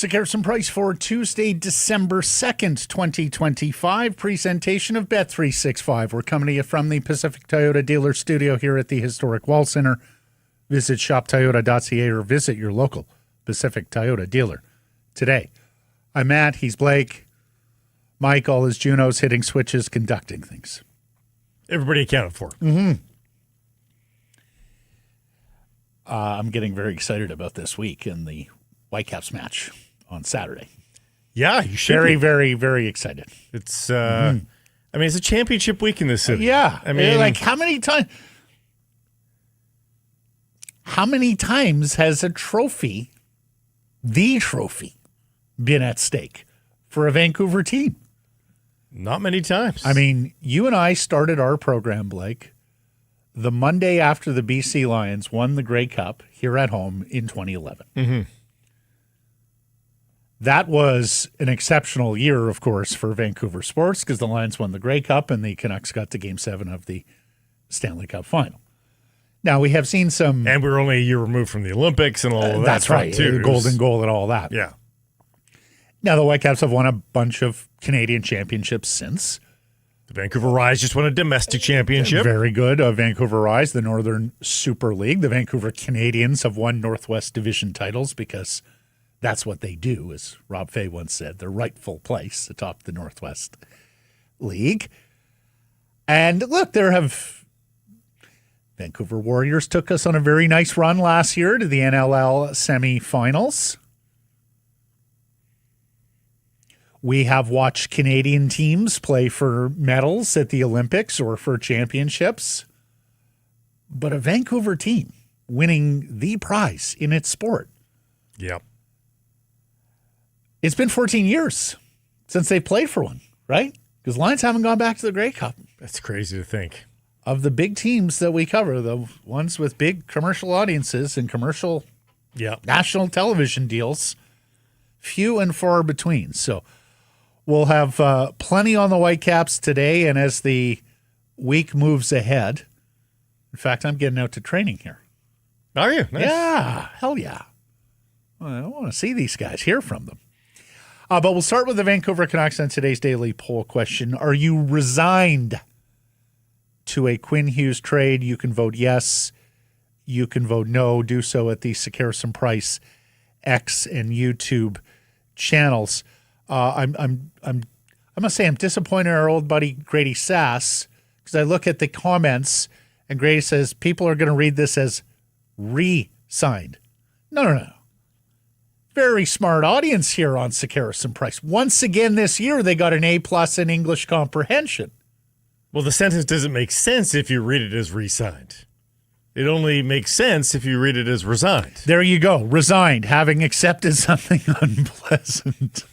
Garrison Price for Tuesday, December 2nd, 2025. Presentation of Bet365. We're coming to you from the Pacific Toyota Dealer Studio here at the historic Wall Center. Visit shoptoyota.ca or visit your local Pacific Toyota dealer today. I'm Matt. He's Blake. Mike, all his Junos hitting switches, conducting things. Everybody accounted for. Mm-hmm. I'm getting very excited about this week in the Whitecaps match on Saturday. Yeah, you should Very, be. very, very excited. It's, I mean, it's a championship week in this city. Yeah. I mean, like how many times has the trophy, been at stake for a Vancouver team? not many times. I mean, you and I started our program, Blake, the Monday after the BC Lions won the Grey Cup here at home in 2011. Mm-hmm. That was an exceptional year, of course, for Vancouver sports because the Lions won the Grey Cup and the Canucks got to Game 7 of the Stanley Cup final. Now, we have seen some... And we're only a year removed from the Olympics and all of that. That's right, too. the golden goal and all that. Yeah. Now, the Whitecaps have won a bunch of Canadian championships since. The Vancouver Rise just won a domestic championship. Very good. Vancouver Rise, the Northern Super League. The Vancouver Canadians have won Northwest Division titles because... that's what they do, as Rob Fay once said, their rightful place atop the Northwest League. And look, Vancouver Warriors took us on a very nice run last year to the NLL semifinals. We have watched Canadian teams play for medals at the Olympics or for championships. But a Vancouver team winning the prize in its sport. Yep. It's been 14 years since they played for one, right? Because Lions haven't gone back to the Grey Cup. That's crazy to think. Of the big teams that we cover, the ones with big commercial audiences and commercial national television deals, few and far between. So we'll have plenty on the Whitecaps today, and as the week moves ahead, in fact, I'm getting out to training here. Are you? Nice. Yeah, hell yeah. I want to see these guys, hear from them. But we'll start with the Vancouver Canucks on today's daily poll question. Are you resigned to a Quinn Hughes trade? You can vote yes. You can vote no. Do so at the Garrison Price X and YouTube channels. I must say I'm disappointed in our old buddy Grady Sass because I look at the comments and Grady says people are going to read this as re-signed. No. Very smart audience here on Garrison Price. Once again this year, they got an A+ in English comprehension. Well, the sentence doesn't make sense if you read it as re-signed. It only makes sense if you read it as resigned. There you go. Resigned, having accepted something unpleasant.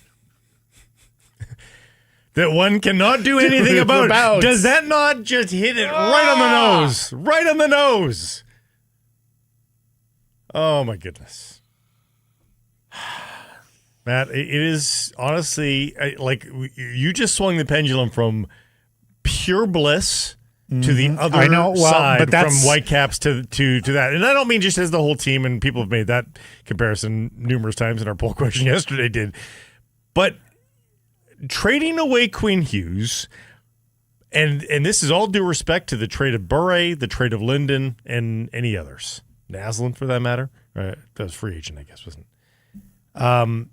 That one cannot do anything about. Does that not just hit it right on the nose? Right on the nose. Oh, my goodness. Matt, it is honestly like you just swung the pendulum from pure bliss to the other side, from Whitecaps to that. And I don't mean just as the whole team, and people have made that comparison numerous times in our poll question yesterday did. But trading away Quinn Hughes, and this is all due respect to the trade of Bure, the trade of Linden, and any others. Naslund, for that matter. That was free agent, I guess, wasn't it?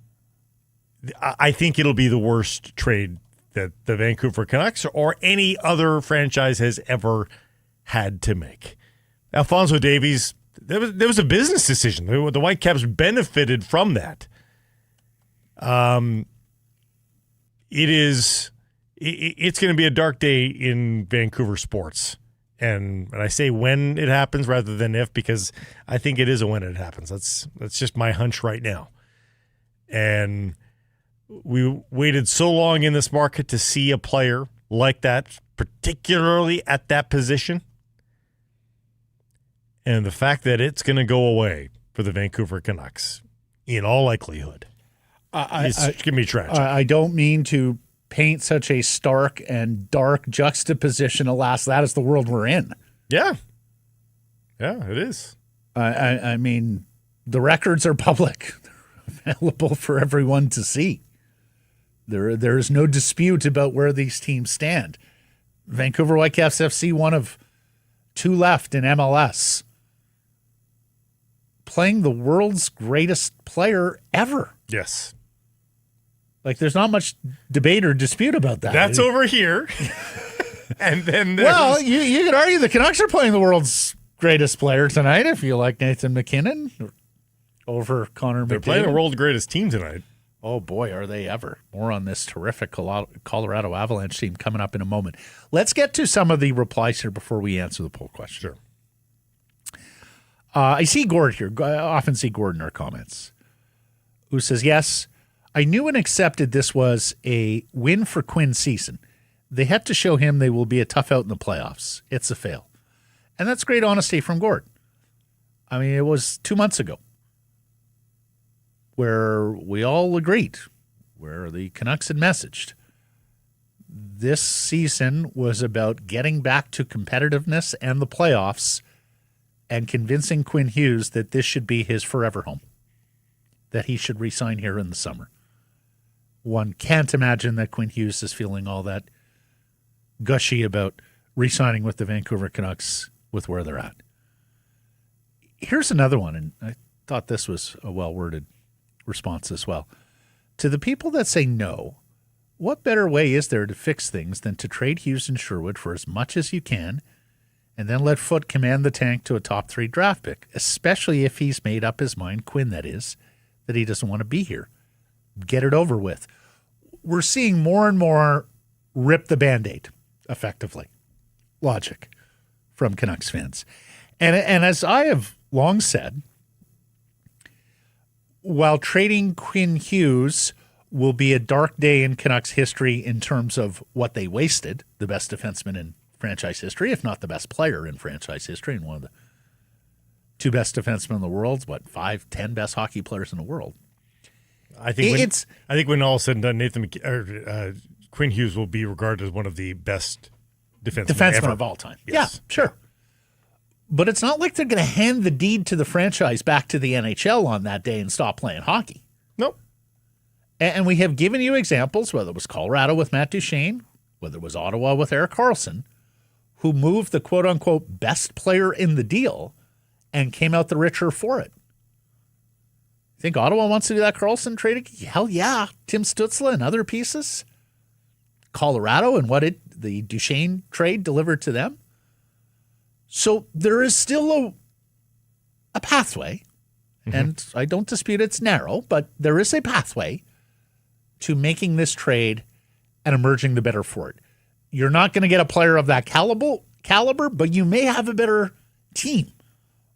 I think it'll be the worst trade that the Vancouver Canucks or any other franchise has ever had to make. Alphonso Davies, there was a business decision. The Whitecaps benefited from that. It's going to be a dark day in Vancouver sports. And I say when it happens rather than if, because I think it is a when it happens. That's just my hunch right now. And we waited so long in this market to see a player like that, particularly at that position. And the fact that it's going to go away for the Vancouver Canucks, in all likelihood, it's going to be tragic. I don't mean to paint such a stark and dark juxtaposition. Alas, that is the world we're in. Yeah. Yeah, it is. I mean, the records are public. They're available for everyone to see. There is no dispute about where these teams stand. Vancouver Whitecaps FC, one of two left in MLS, playing the world's greatest player ever. Yes. Like, there's not much debate or dispute about that. That's over here. And then there's... Well, you could argue the Canucks are playing the world's greatest player tonight if you like Nathan MacKinnon over Connor McDavid. They're playing the world's greatest team tonight. Oh, boy, are they ever. More on this terrific Colorado Avalanche team coming up in a moment. Let's get to some of the replies here before we answer the poll question. Sure. I see Gord here. I often see Gord in our comments, who says, yes, I knew and accepted this was a win for Quinn's season. They had to show him they will be a tough out in the playoffs. It's a fail. And that's great honesty from Gord. I mean, it was 2 months ago where we all agreed, where the Canucks had messaged. This season was about getting back to competitiveness and the playoffs and convincing Quinn Hughes that this should be his forever home, that he should re-sign here in the summer. One can't imagine that Quinn Hughes is feeling all that gushy about re-signing with the Vancouver Canucks with where they're at. Here's another one, and I thought this was a well-worded response as well. To the people that say no, what better way is there to fix things than to trade Hughes and Sherwood for as much as you can and then let Foote command the tank to a top 3 draft pick, especially if he's made up his mind, Quinn that is, that he doesn't want to be here. Get it over with. We're seeing more and more rip the Band-Aid, effectively. Logic from Canucks fans. And as I have long said, while trading Quinn Hughes will be a dark day in Canucks history in terms of what they wasted, the best defenseman in franchise history, if not the best player in franchise history, and one of the 2 best defensemen in the world, 5, 10 best hockey players in the world. I think when all is said and done, Quinn Hughes will be regarded as one of the best defensemen of all time. Yes. Yeah, sure. But it's not like they're going to hand the deed to the franchise back to the NHL on that day and stop playing hockey. Nope. And we have given you examples, whether it was Colorado with Matt Duchene, whether it was Ottawa with Erik Karlsson, who moved the quote-unquote best player in the deal and came out the richer for it. Think Ottawa wants to do that Karlsson trade? Hell yeah. Tim Stützle and other pieces. Colorado and the Duchene trade delivered to them. So there is still a pathway, and I don't dispute it's narrow, but there is a pathway to making this trade and emerging the better for it. You're not going to get a player of that caliber, but you may have a better team,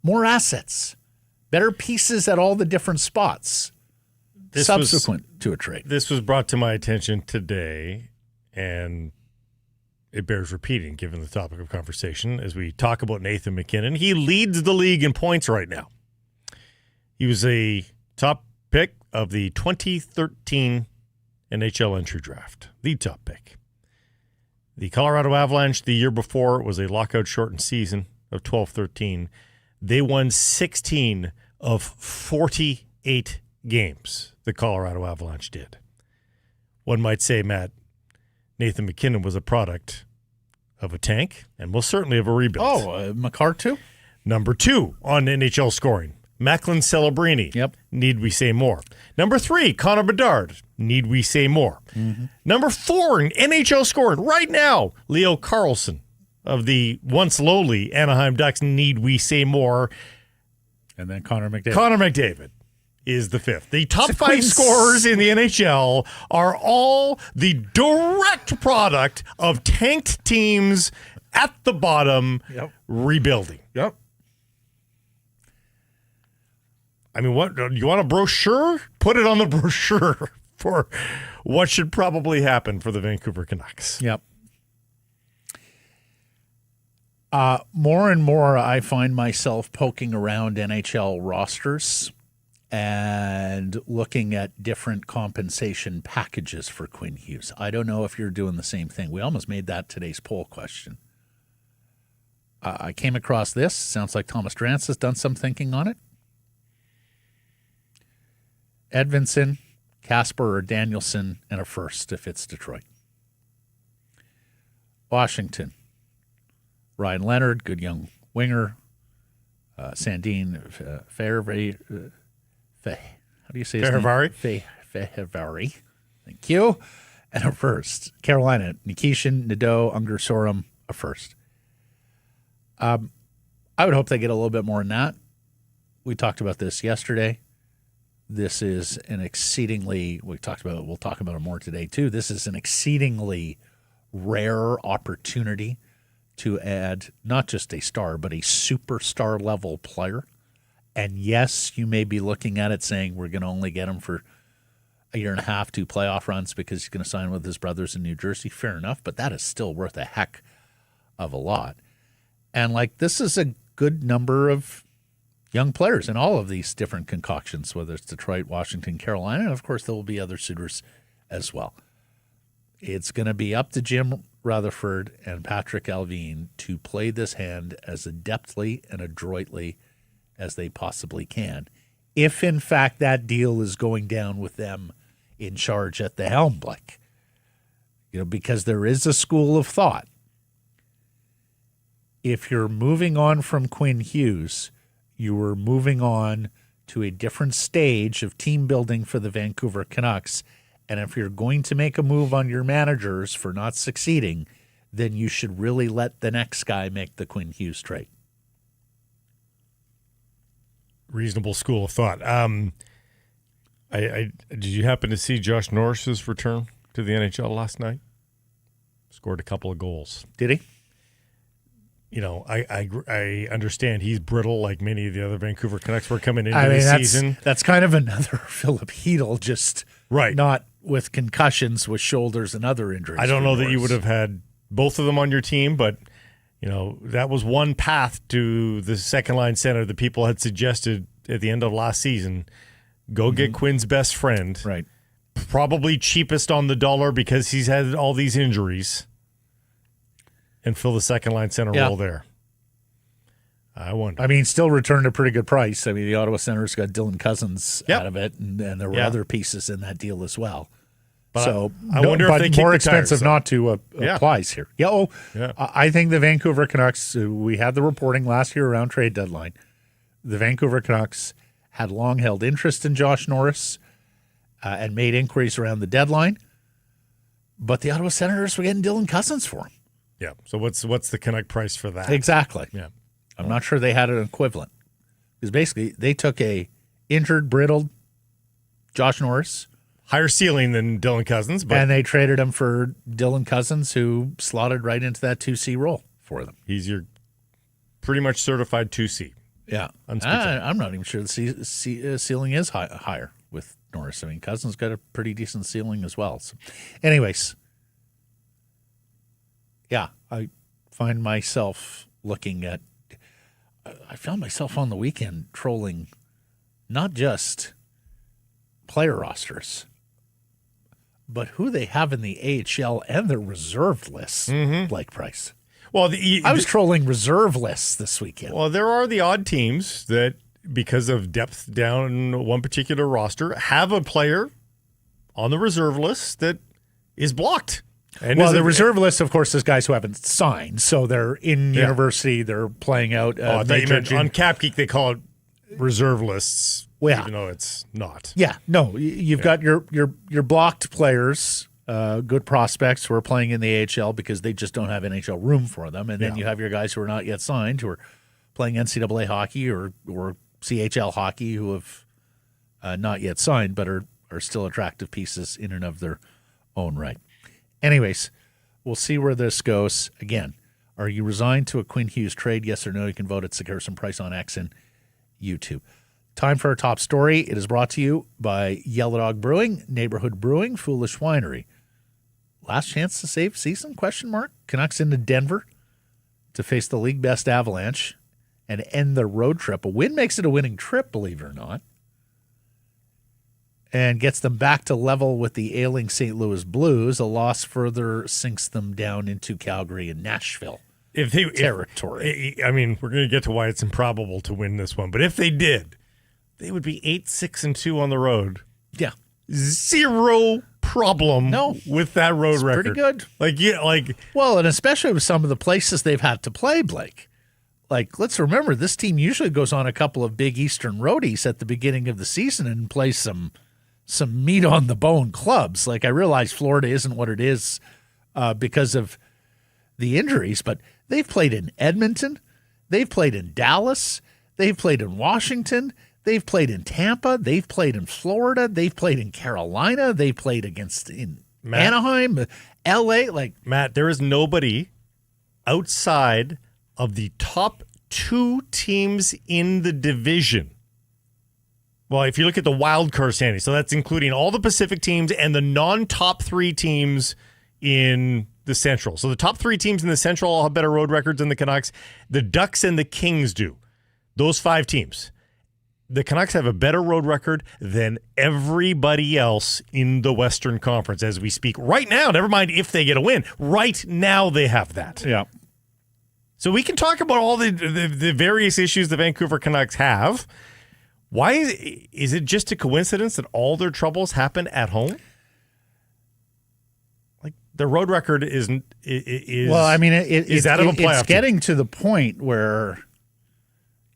more assets, better pieces at all the different spots subsequent to a trade. This was brought to my attention today, and it bears repeating given the topic of conversation as we talk about Nathan MacKinnon. He leads the league in points right now. He was a top pick of the 2013 NHL entry draft, the top pick. The Colorado Avalanche the year before was a lockout-shortened season of 12-13. They won 16 of 48 games, the Colorado Avalanche did. One might say, Matt, Nathan MacKinnon was a product of a tank and most certainly of a rebuild. Oh, Makar too? Number 2 on NHL scoring, Macklin Celebrini. Yep. Need we say more? Number 3, Connor Bedard. Need we say more? Mm-hmm. Number 4 in NHL scoring right now, Leo Carlsson of the once lowly Anaheim Ducks. Need we say more? And then Connor McDavid. Connor McDavid is the 5th. The top 5 scorers in the NHL are all the direct product of tanked teams at the bottom rebuilding. Yep. I mean, what you want a brochure? Put it on the brochure for what should probably happen for the Vancouver Canucks. Yep. More and more, I find myself poking around NHL rosters and looking at different compensation packages for Quinn Hughes. I don't know if you're doing the same thing. We almost made that today's poll question. I came across this. Sounds like Thomas Drance has done some thinking on it. Edvinsson, Casper, or Danielson, and a first if it's Detroit. Washington, Ryan Leonard, good young winger. Sandine Fehervary. How do you say his name? Fehervary. Thank you. And a first. Carolina, Nikishin, Nadeau, Unger Sorum, a first. I would hope they get a little bit more than that. We talked about this yesterday. This is an exceedingly, we'll talk about it more today too. This is an exceedingly rare opportunity to add not just a star, but a superstar level player. And yes, you may be looking at it saying we're going to only get him for a year and a half, 2 playoff runs because he's going to sign with his brothers in New Jersey. Fair enough, but that is still worth a heck of a lot. And this is a good number of young players in all of these different concoctions, whether it's Detroit, Washington, Carolina, and of course there will be other suitors as well. It's going to be up to Jim Rutherford and Patrick Alvin to play this hand as adeptly and adroitly as they possibly can, if in fact that deal is going down with them in charge at the helm, Blake. Because there is a school of thought. If you're moving on from Quinn Hughes, you are moving on to a different stage of team building for the Vancouver Canucks. And if you're going to make a move on your managers for not succeeding, then you should really let the next guy make the Quinn Hughes trade. Reasonable school of thought. Did you happen to see Josh Norris's return to the NHL last night? Scored a couple of goals. Did he? I understand he's brittle like many of the other Vancouver Canucks were coming into the season. That's kind of another Philip Hedl, just not with concussions, with shoulders and other injuries. I don't know that you would have had both of them on your team, but that was one path to the second line center that people had suggested at the end of last season. Go get Quinn's best friend. Right. Probably cheapest on the dollar because he's had all these injuries. And fill the second line center role there. I wonder. Still returned a pretty good price. The Ottawa Senators got Dylan Cousins out of it, and there were other pieces in that deal as well. But so I wonder if they more kick the expensive tires, not to applies here. I think the Vancouver Canucks. We had the reporting last year around trade deadline. The Vancouver Canucks had long held interest in Josh Norris and made inquiries around the deadline, but the Ottawa Senators were getting Dylan Cousins for him. Yeah. So what's the Canuck price for that? Exactly. Yeah. I'm not sure they had an equivalent. Because basically they took a injured, brittled Josh Norris. Higher ceiling than Dylan Cousins. And they traded him for Dylan Cousins, who slotted right into that 2C role for them. He's your pretty much certified 2C. Yeah. I'm not even sure the ceiling is higher with Norris. Cousins got a pretty decent ceiling as well. So, anyways. Yeah, I find myself looking at – I found myself on the weekend trolling not just player rosters, but who they have in the AHL and their reserve lists, Blake Price. Well, I was trolling reserve lists this weekend. Well, there are the odd teams that, because of depth down one particular roster, have a player on the reserve list that is blocked. And the reserve list, of course, is guys who haven't signed. So they're in university, they're playing out. On Cap Geek, they call it reserve lists, even though it's not. Yeah, no, you've got your blocked players, good prospects who are playing in the AHL because they just don't have NHL room for them. And then you have your guys who are not yet signed, who are playing NCAA hockey or CHL hockey, who have not yet signed but are still attractive pieces in and of their own right. Anyways, we'll see where this goes. Again, are you resigned to a Quinn Hughes trade? Yes or no? You can vote at Harrison Price on X and YouTube. Time for our top story. It is brought to you by Yellow Dog Brewing, Neighborhood Brewing, Foolish Winery. Last chance to save season? Canucks into Denver to face the league best Avalanche and end their road trip. A win makes it a winning trip, believe it or not, and gets them back to level with the ailing St. Louis Blues. A loss further sinks them down into Calgary and Nashville territory. I mean, we're going to get to why it's improbable to win this one, but if they did, they would be 8-6-2 on the road. Yeah. Zero problem with that road record. Pretty good. Well, and especially with some of the places they've had to play, Blake. Like, let's remember, this team usually goes on a couple of big Eastern roadies at the beginning of the season and plays some meat on the bone clubs. Like, I realize Florida isn't what it is because of the injuries, but they've played in Edmonton, they've played in Dallas, they've played in Washington, they've played in Tampa, they've played in Florida, they've played in Carolina, they played in Anaheim, LA. Like, Matt, there is nobody outside of the top 2 teams in the division. Well, if you look at the wild card standings, so that's including all the Pacific teams and the non-top 3 teams in the Central. So the top 3 teams in the Central all have better road records than the Canucks. The Ducks and the Kings do. Those 5 teams. The Canucks have a better road record than everybody else in the Western Conference as we speak right now. Never mind if they get a win. Right now they have that. Yeah. So we can talk about all the various issues the Vancouver Canucks have. Why is it just a coincidence that all their troubles happen at home? Like, their road record is well, I mean, that of a playoff it's getting to the point where,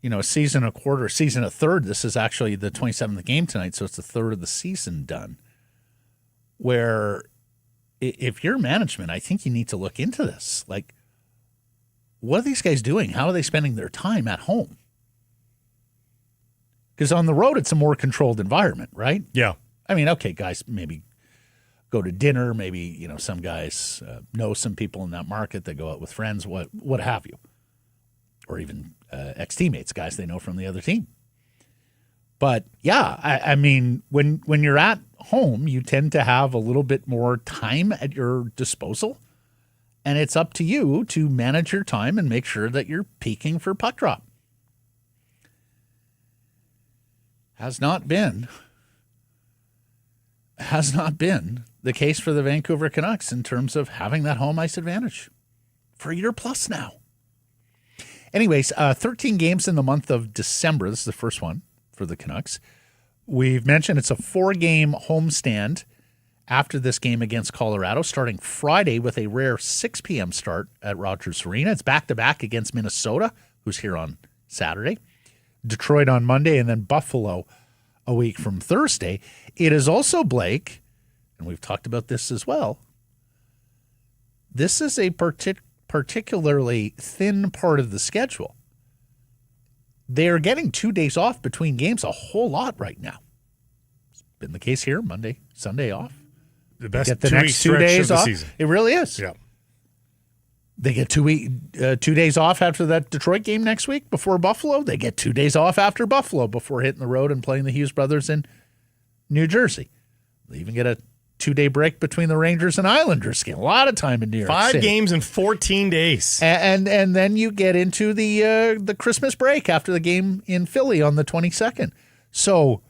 you know, a season, a quarter, season, a third. This is actually the 27th game tonight, so it's a third of the season done. Where, if you're management, I think you need to look into this. Like, what are these guys doing? How are they spending their time at home? Because on the road, it's a more controlled environment, right? Yeah. I mean, okay, guys maybe go to dinner. Maybe, you know, some guys know some people in that market. They go out with friends, what have you. Or even ex-teammates, guys they know from the other team. But, yeah, I mean, when you're at home, you tend to have a little bit more time at your disposal. And it's up to you to manage your time and make sure that you're peaking for puck drop. Has not been the case for the Vancouver Canucks in terms of having that home ice advantage for a year plus now. Anyways, 13 games in the month of December. This is the first one for the Canucks. We've mentioned it's a 4-game homestand after this game against Colorado, starting Friday with a rare 6 p.m. start at Rogers Arena. It's back-to-back against Minnesota, who's here on Saturday, Detroit on Monday, and then Buffalo a week from Thursday. It is also, Blake, and we've talked about this as well, this is a particularly thin part of the schedule. They are getting 2 days off between games a whole lot right now. It's been the case here, Monday, Sunday off. The best get the next 2 days off. Season. It really is. Yeah. They get 2 days off after that Detroit game next week before Buffalo. They get 2 days off after Buffalo before hitting the road and playing the Hughes brothers in New Jersey. They even get a 2-day break between the Rangers and Islanders game. A lot of time in New York 5 City. games in 14 days. And then you get into the Christmas break after the game in Philly on the 22nd. So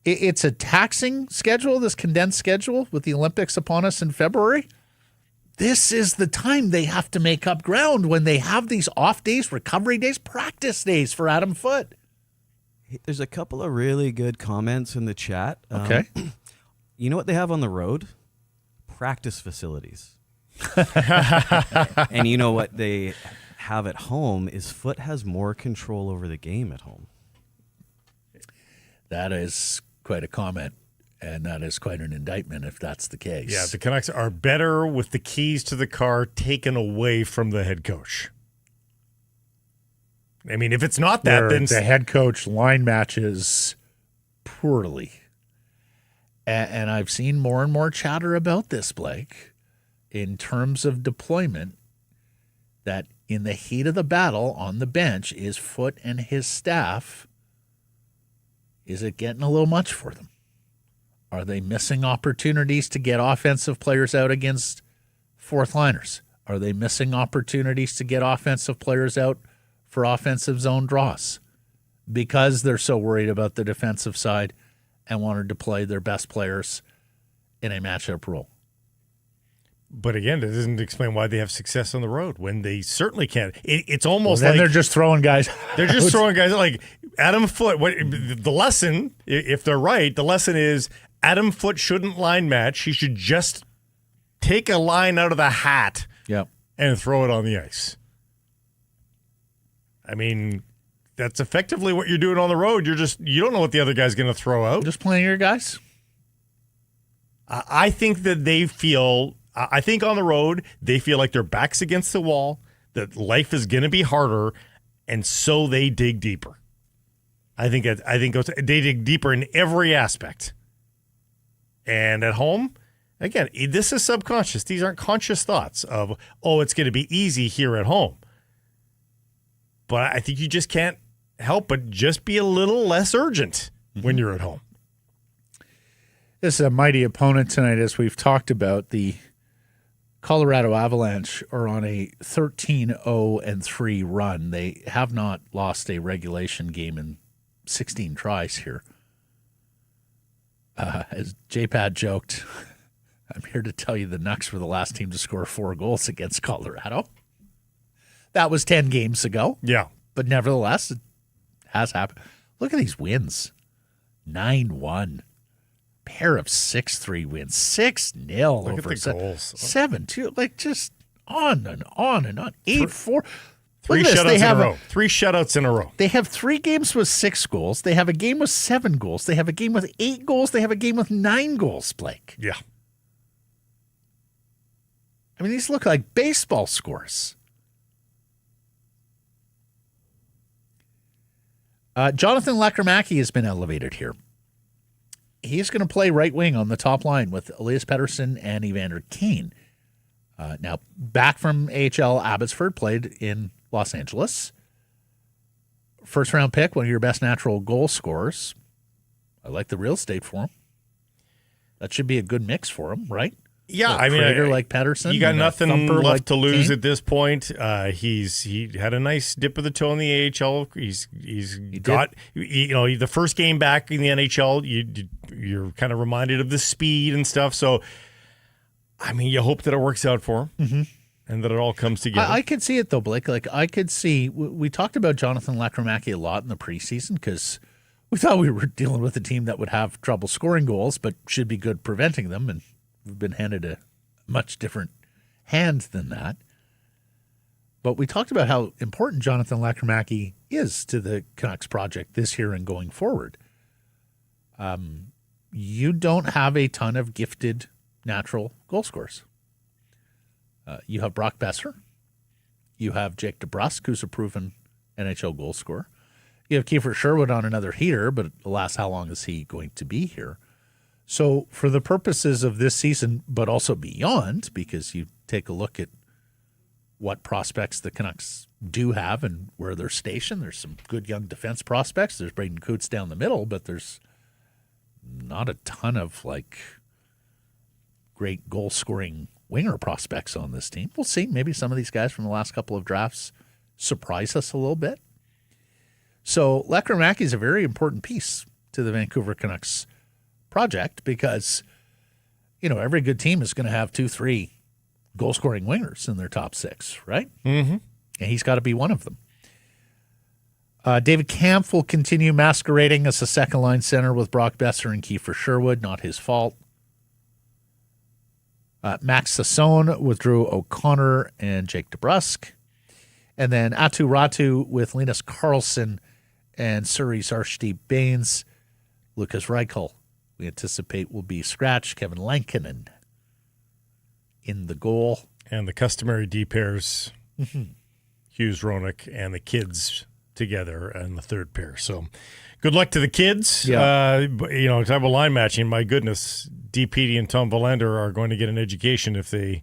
it's a taxing schedule, this condensed schedule with the Olympics upon us in February. This is the time they have to make up ground when they have these off days, recovery days, practice days for Adam Foote. There's a couple of really good comments in the chat. Okay. You know what they have on the road? Practice facilities. And you know what they have at home is Foote has more control over the game at home. That is quite a comment. And that is quite an indictment if that's the case. Yeah, the Canucks are better with the keys to the car taken away from the head coach. I mean, if it's not that, then the head coach line matches poorly. And I've seen more and more chatter about this, Blake, in terms of deployment, that in the heat of the battle on the bench is Foote and his staff. Is it getting a little much for them? Are they missing opportunities to get offensive players out against fourth liners? Are they missing opportunities to get offensive players out for offensive zone draws because they're so worried about the defensive side and wanted to play their best players in a matchup role? But again, that doesn't explain why they have success on the road when they certainly can. It's almost then like they're just throwing guys. They're just throwing guys like Adam Foote. The lesson, if they're right, the lesson is Adam Foote shouldn't line match. He should just take a line out of the hat and throw it on the ice. I mean, that's effectively what you're doing on the road. You don't know what the other guy's going to throw out. Just playing your guys. I think that they feel. I think on the road, they feel like their back's against the wall, that life is going to be harder, and so they dig deeper. I think they dig deeper in every aspect. And at home, again, this is subconscious. These aren't conscious thoughts of, it's going to be easy here at home. But I think you just can't help but just be a little less urgent when you're at home. This is a mighty opponent tonight, as we've talked about. The Colorado Avalanche are on a 13-0-3 run. They have not lost a regulation game in 16 tries here. As J-Pad joked, I'm here to tell you the Canucks were the last team to score 4 goals against Colorado. That was 10 games ago. Yeah. But nevertheless, it has happened. Look at these wins. 9-1. Pair of 6-3 wins. 6-0 Look over at the goals. 7-2. Like, just on and on and on. 8-4. 3 shutouts in a row. 3 shutouts in a row. They have 3 games with 6 goals. They have a game with 7 goals. They have a game with 8 goals. They have a game with 9 goals, Blake. Yeah. I mean, these look like baseball scores. Jonathan Lekkerimaki has been elevated here. He's going to play right wing on the top line with Elias Pettersson and Evander Kane. Now, back from AHL, Abbotsford played in Los Angeles. First round pick, one of your best natural goal scorers. I like the real estate for him. That should be a good mix for him, right? Yeah, I mean, like Pettersson, you got nothing left like to lose Kane. at this point. He had a nice dip of the toe in the AHL. He's got the first game back in the NHL. You're kind of reminded of the speed and stuff. So, I mean, you hope that it works out for him and that it all comes together. I could see it though, Blake. Like I could see. We talked about Jonathan Lekkerimaki a lot in the preseason because we thought we were dealing with a team that would have trouble scoring goals, but should be good preventing them and. We've been handed a much different hand than that. But we talked about how important Jonathan Lekkerimaki is to the Canucks project this year and going forward. You don't have a ton of gifted natural goal scorers. You have Brock Besser. You have Jake DeBrusk, who's a proven NHL goal scorer. You have Kiefer Sherwood on another heater, but alas, how long is he going to be here? So for the purposes of this season, but also beyond, because you take a look at what prospects the Canucks do have and where they're stationed, there's some good young defense prospects. There's Braden Coots down the middle, but there's not a ton of great goal-scoring winger prospects on this team. We'll see. Maybe some of these guys from the last couple of drafts surprise us a little bit. So Lekkerimaki is a very important piece to the Vancouver Canucks project because, every good team is going to have 2-3 goal-scoring wingers in their top 6, right? Mm-hmm. And he's got to be one of them. David Kampf will continue masquerading as a second-line center with Brock Besser and Kiefer Sherwood. Not his fault. Max Sassone with Drew O'Connor and Jake DeBrusk. And then Atu Ratu with Linus Karlsson and Suri Sarshdeep Baines. Lucas Reichel, we anticipate, will be scratched. Kevin Lankinen in the goal. And the customary D pairs, Hughes, Roenick, and the kids together and the third pair. So good luck to the kids. Yeah. Talk about line matching. My goodness, DPD and Tom Verlander are going to get an education if they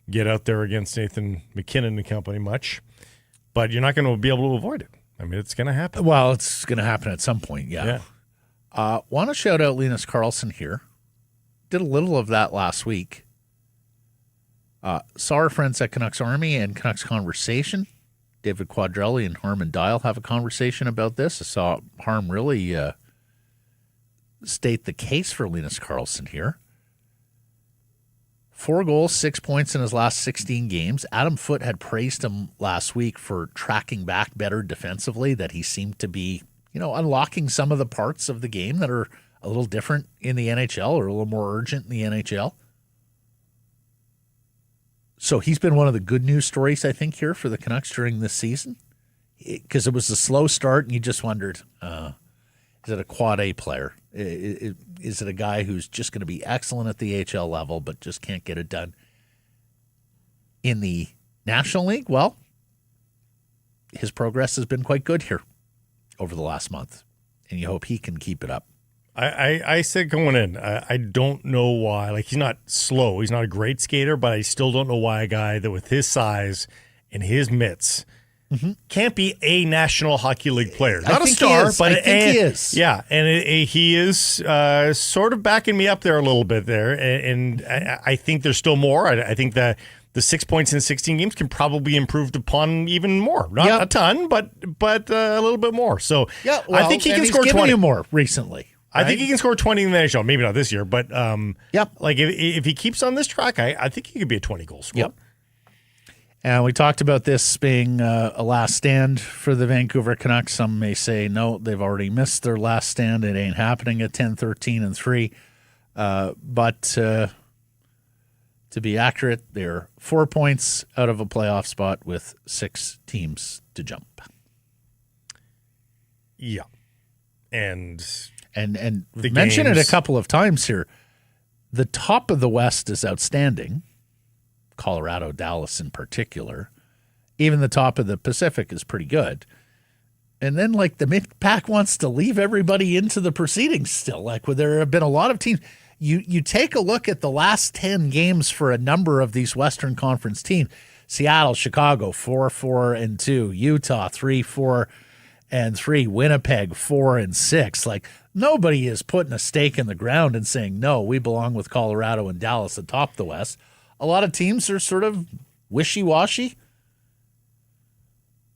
get out there against Nathan McKinnon and company much. But you're not going to be able to avoid it. I mean, it's going to happen. Well, it's going to happen at some point, yeah. Want to shout out Linus Karlsson here. Did a little of that last week. Saw our friends at Canucks Army and Canucks Conversation. David Quadrelli and Harm and Dial have a conversation about this. I saw Harm really state the case for Linus Karlsson here. 4 goals, 6 points in his last 16 games. Adam Foote had praised him last week for tracking back better defensively, that he seemed to be, unlocking some of the parts of the game that are a little different in the NHL or a little more urgent in the NHL. So he's been one of the good news stories, I think, here for the Canucks during this season, because it was a slow start and you just wondered, is it a quad A player? Is it a guy who's just going to be excellent at the AHL level but just can't get it done in the National League? Well, his progress has been quite good here over the last month, and you hope he can keep it up. I said going in, I don't know why. Like, he's not slow. He's not a great skater, but I still don't know why a guy that with his size and his mitts can't be a National Hockey League player. Not a star, but I think he is. Yeah, and he is sort of backing me up there a little bit there, and I think there's still more. I think that the 6 points in 16 games can probably be improved upon even more. Not a ton, but a little bit more. So I think he can score 20 you more recently. Right? I think he can score 20 in the NHL. Maybe not this year, but like if he keeps on this track, I think he could be a 20-goal scorer. Yep. And we talked about this being a last stand for the Vancouver Canucks. Some may say, no, they've already missed their last stand. It ain't happening at 10-13-3. But to be accurate, they're 4 points out of a playoff spot with 6 teams to jump. Yeah. And we've mentioned it a couple of times here. The top of the West is outstanding. Colorado, Dallas in particular. Even the top of the Pacific is pretty good. And then, like, the mid-pack wants to leave everybody into the proceedings still. Like, there have been a lot of teams. You take a look at the last 10 games for a number of these Western Conference teams. Seattle, Chicago, 4-4-2. Utah, 3-4-3. Winnipeg, 4-6. Like, nobody is putting a stake in the ground and saying, no, we belong with Colorado and Dallas atop the West. A lot of teams are sort of wishy-washy,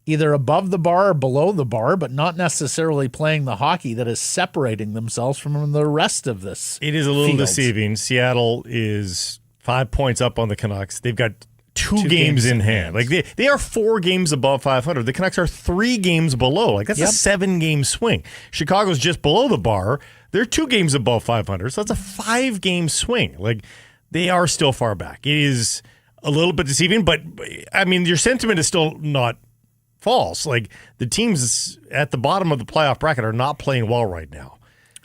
either above the bar or below the bar, but not necessarily playing the hockey that is separating themselves from the rest of this. It is a little deceiving. Seattle is 5 points up on the Canucks. They've got two games in hand. Like they are 4 games above 500. The Canucks are 3 games below. Like, that's a 7-game swing. Chicago's just below the bar. They're 2 games above 500. So that's a 5-game swing. Like, they are still far back. It is a little bit deceiving, but I mean, your sentiment is still not false. Like, the teams at the bottom of the playoff bracket are not playing well right now.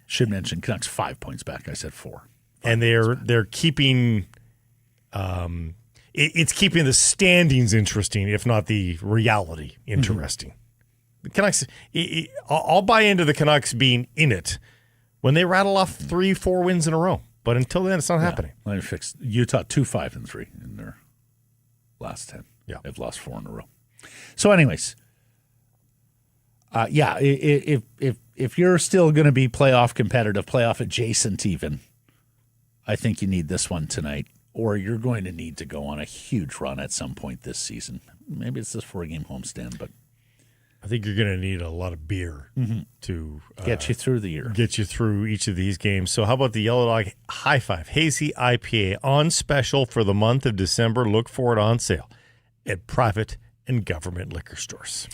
Should mention Canucks 5 points back. I said 4. And they're keeping it's keeping the standings interesting, if not the reality interesting. The Canucks, I'll buy into the Canucks being in it when they rattle off 3-4 wins in a row. But until then, it's not happening. Let me fix Utah 2-5-3 in their last 10. Yeah, they've lost 4 in a row. So, anyways, if you're still going to be playoff competitive, playoff adjacent, even, I think you need this one tonight, or you're going to need to go on a huge run at some point this season. Maybe it's this 4-game homestand, but I think you're going to need a lot of beer to get you through the year. Get you through each of these games. So how about the Yellow Dog High Five Hazy IPA on special for the month of December? Look for it on sale at private and government liquor stores.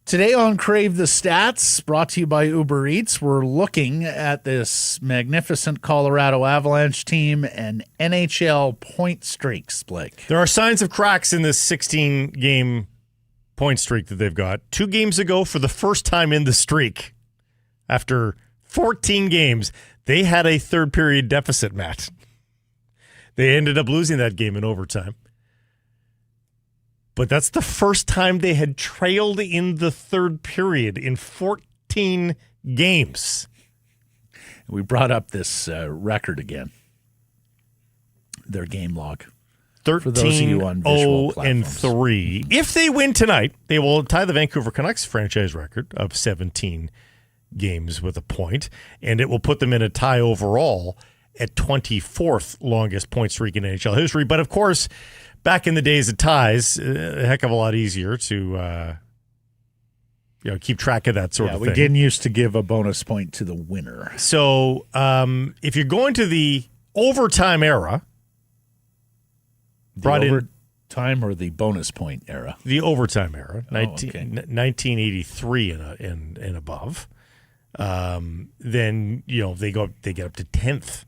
Today on Crave the Stats, brought to you by Uber Eats, we're looking at this magnificent Colorado Avalanche team and NHL point streaks, Blake. There are signs of cracks in this 16-game point streak that they've got. 2 games ago, for the first time in the streak, after 14 games, they had a third-period deficit, Matt. They ended up losing that game in overtime. But that's the first time they had trailed in the third period in 14 games. We brought up this record their game log. 13-0-3. If they win tonight, they will tie the Vancouver Canucks franchise record of 17 games with a point, and it will put them in a tie overall at 24th longest point streak in NHL history. But of course, back in the days of ties, a heck of a lot easier to keep track of that sort of thing. We didn't used to give a bonus point to the winner. So if you're going to the overtime era, overtime or the bonus point era? The overtime era, 1983 and above. Then they get up to 10th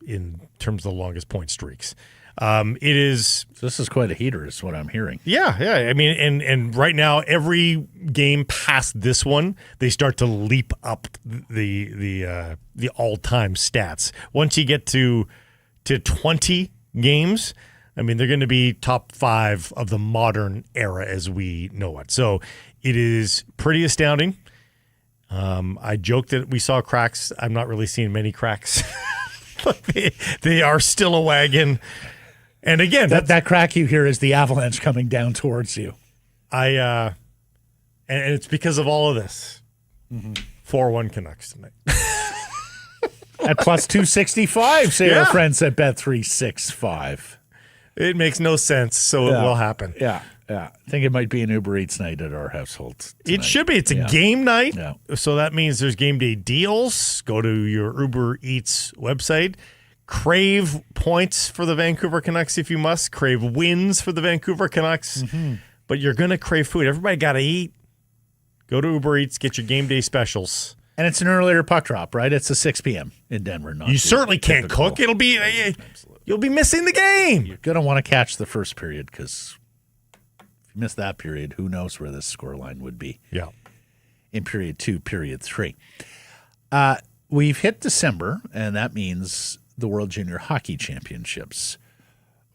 in terms of the longest point streaks. It is. So this is quite a heater, is what I'm hearing. Yeah. I mean, and right now, every game past this one, they start to leap up the all-time stats. Once you get to 20 games, I mean, they're going to be top 5 of the modern era as we know it. So it is pretty astounding. I joked that we saw cracks. I'm not really seeing many cracks. They are still a wagon. And again, that crack you hear is the Avalanche coming down towards you. And it's because of all of this. 4-1 Canucks tonight. At plus 265, say our friends at Bet365. It makes no sense, so it will happen. Yeah. I think it might be an Uber Eats night at our household tonight. It should be. It's a game night. Yeah. So that means there's game day deals. Go to your Uber Eats website. Crave points for the Vancouver Canucks if you must. Crave wins for the Vancouver Canucks. But you're going to crave food. Everybody got to eat. Go to Uber Eats. Get your game day specials. And it's an earlier puck drop, right? It's a 6 p.m. in Denver. You certainly can't cook. It'll be you'll be missing the game. You're going to want to catch the first period because if you miss that period, who knows where this scoreline would be. Yeah. In period 2, period 3. We've hit December, and that means the World Junior Hockey Championships.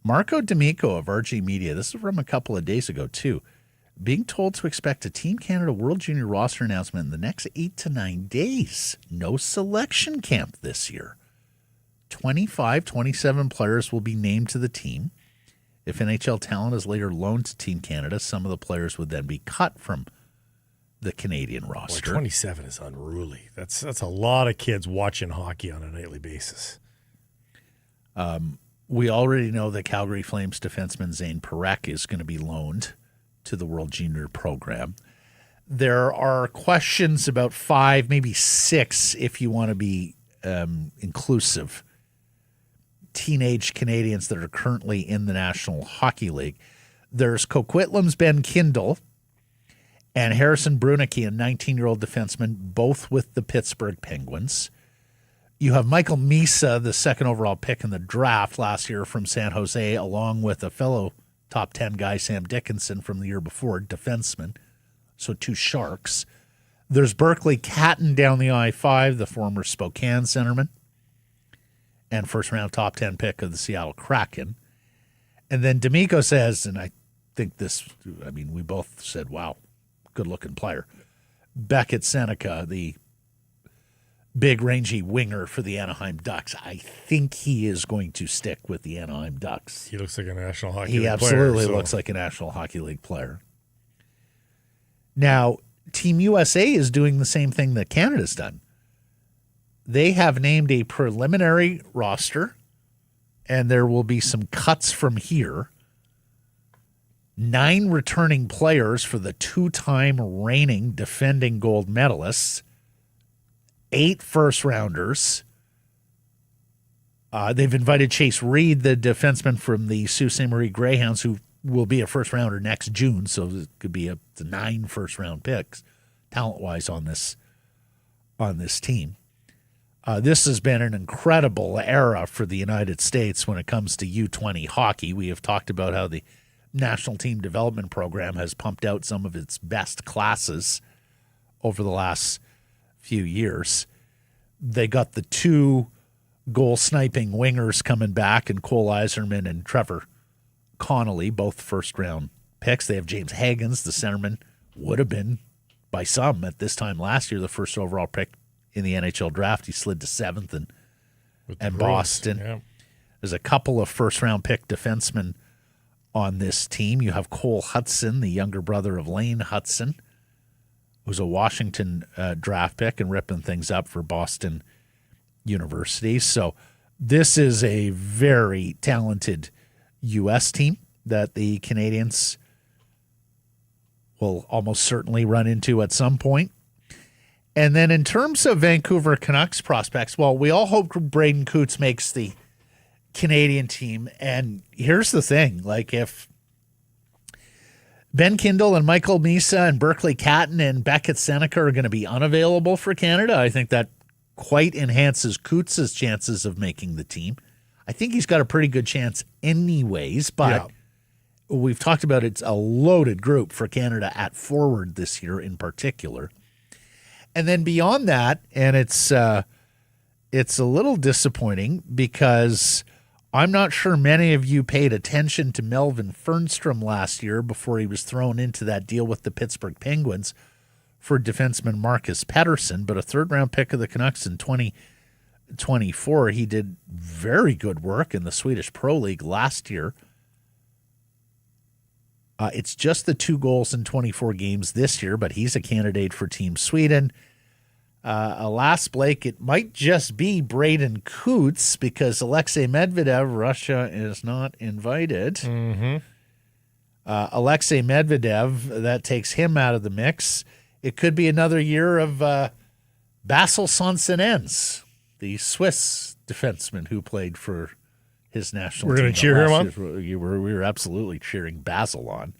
Marco D'Amico of RG Media, this is from a couple of days ago too, being told to expect a Team Canada World Junior roster announcement in the next 8 to 9 days. No selection camp this year. 27 players will be named to the team. If NHL talent is later loaned to Team Canada, some of the players would then be cut from the Canadian roster. 27 is unruly. That's a lot of kids watching hockey on a nightly basis. We already know that Calgary Flames defenseman Zane Parekh is going to be loaned to the World Junior program. There are questions about 5, maybe 6, if you want to be inclusive, teenage Canadians that are currently in the National Hockey League. There's Coquitlam's Ben Kindle and Harrison Brunicky, a 19-year-old defenseman, both with the Pittsburgh Penguins. You have Michael Misa, the second overall pick in the draft last year from San Jose, along with a fellow top 10 guy, Sam Dickinson, from the year before, defenseman. So 2 Sharks. There's Berkeley Catton down the I-5, the former Spokane centerman, and first-round top 10 pick of the Seattle Kraken. And then D'Amico says, and I think we both said, wow, good-looking player. Beckett Seneca, the big, rangy winger for the Anaheim Ducks. I think he is going to stick with the Anaheim Ducks. He looks like a National Hockey League player. He absolutely looks like a National Hockey League player. Now, Team USA is doing the same thing that Canada's done. They have named a preliminary roster, and there will be some cuts from here. 9 returning players for the 2-time reigning defending gold medalists. 8 first-rounders. They've invited Chase Reed, the defenseman from the Sault Ste. Marie Greyhounds, who will be a first-rounder next June, so it could be up to 9 first-round picks, talent-wise, on this team. This has been an incredible era for the United States when it comes to U20 hockey. We have talked about how the National Team Development Program has pumped out some of its best classes over the last few years. They got the 2 goal-sniping wingers coming back, and Cole Eiserman and Trevor Connolly, both first-round picks. They have James Higgins, the centerman, would have been, by some, at this time last year, the first overall pick in the NHL draft. He slid to 7th and Boston. Yeah. There's a couple of first-round pick defensemen on this team. You have Cole Hudson, the younger brother of Lane Hudson, who's a Washington draft pick and ripping things up for Boston universities. So this is a very talented U.S. team that the Canadians will almost certainly run into at some point. And then in terms of Vancouver Canucks prospects, well, we all hope Braden Coots makes the Canadian team. And here's the thing, like if Ben Kindle and Michael Misa and Berkeley Catton and Beckett Seneca are going to be unavailable for Canada, I think that quite enhances Coots' chances of making the team. I think he's got a pretty good chance anyways, but we've talked about it's a loaded group for Canada at forward this year in particular. And then beyond that, and it's a little disappointing because I'm not sure many of you paid attention to Melvin Fernstrom last year before he was thrown into that deal with the Pittsburgh Penguins for defenseman Marcus Pettersson, but a third-round pick of the Canucks in 2024. He did very good work in the Swedish Pro League last year. It's just the 2 goals in 24 games this year, but he's a candidate for Team Sweden. Alas, Blake, it might just be Braden Coots because Alexei Medvedev, Russia is not invited. Mm-hmm. Alexei Medvedev, that takes him out of the mix. It could be another year of Basil Sonsonens, the Swiss defenseman who played for his national team. We're going to cheer him on? We were absolutely cheering Basil on.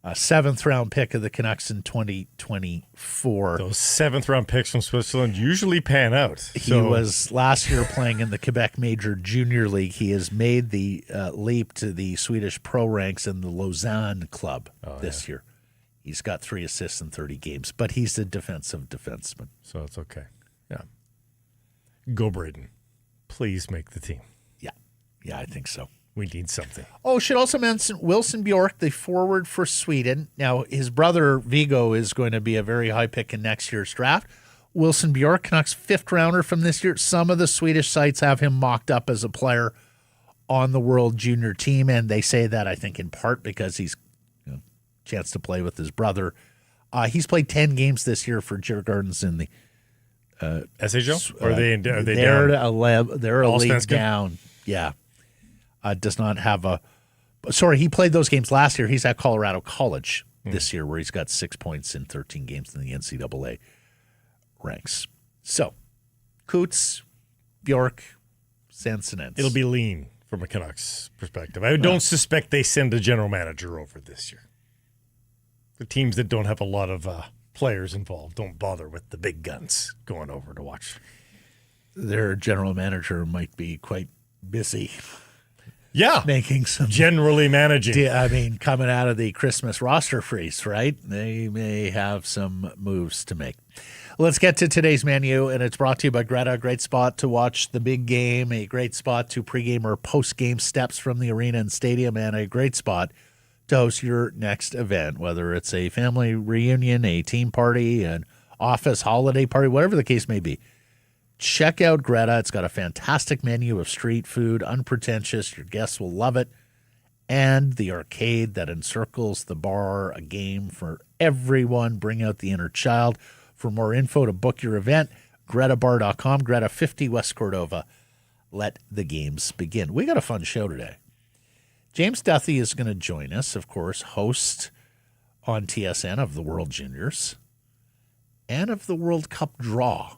A 7th-round pick of the Canucks in 2024. Those 7th-round picks from Switzerland usually pan out. He was last year playing in the Quebec Major Junior League. He has made the leap to the Swedish pro ranks in the Lausanne club this year. He's got 3 assists in 30 games, but he's a defensive defenseman. So it's okay. Yeah. Go, Braden. Please make the team. Yeah, I think so. We need something. Oh, should also mention Wilson Bjork, the forward for Sweden. Now, his brother Viggo is going to be a very high pick in next year's draft. Wilson Bjork, Canucks 5th rounder from this year. Some of the Swedish sites have him mocked up as a player on the World Junior team, and they say that, I think, in part because he's chance to play with his brother. He's played 10 games this year for Djurgårdens in the SHL? Or are they they're down? They're a league down. Yeah. Does not have a – sorry, he played those games last year. He's at Colorado College this year where he's got 6 points in 13 games in the NCAA ranks. So, Coots, Bjork, Sansonens. It'll be lean from a Canucks perspective. I don't suspect they send a general manager over this year. The teams that don't have a lot of players involved don't bother with the big guns going over to watch. Their general manager might be quite busy. Yeah. Making some. Generally managing. I mean, coming out of the Christmas roster freeze, right? They may have some moves to make. Let's get to today's menu, and it's brought to you by Greta. A great spot to watch the big game, a great spot to pregame or postgame steps from the arena and stadium, and a great spot to host your next event, whether it's a family reunion, a team party, an office holiday party, whatever the case may be. Check out Greta. It's got a fantastic menu of street food, unpretentious. Your guests will love it. And the arcade that encircles the bar, a game for everyone. Bring out the inner child. For more info to book your event, gretabar.com, Greta 50 West Cordova. Let the games begin. We got a fun show today. James Duthie is going to join us, of course, host on TSN of the World Juniors and of the World Cup draw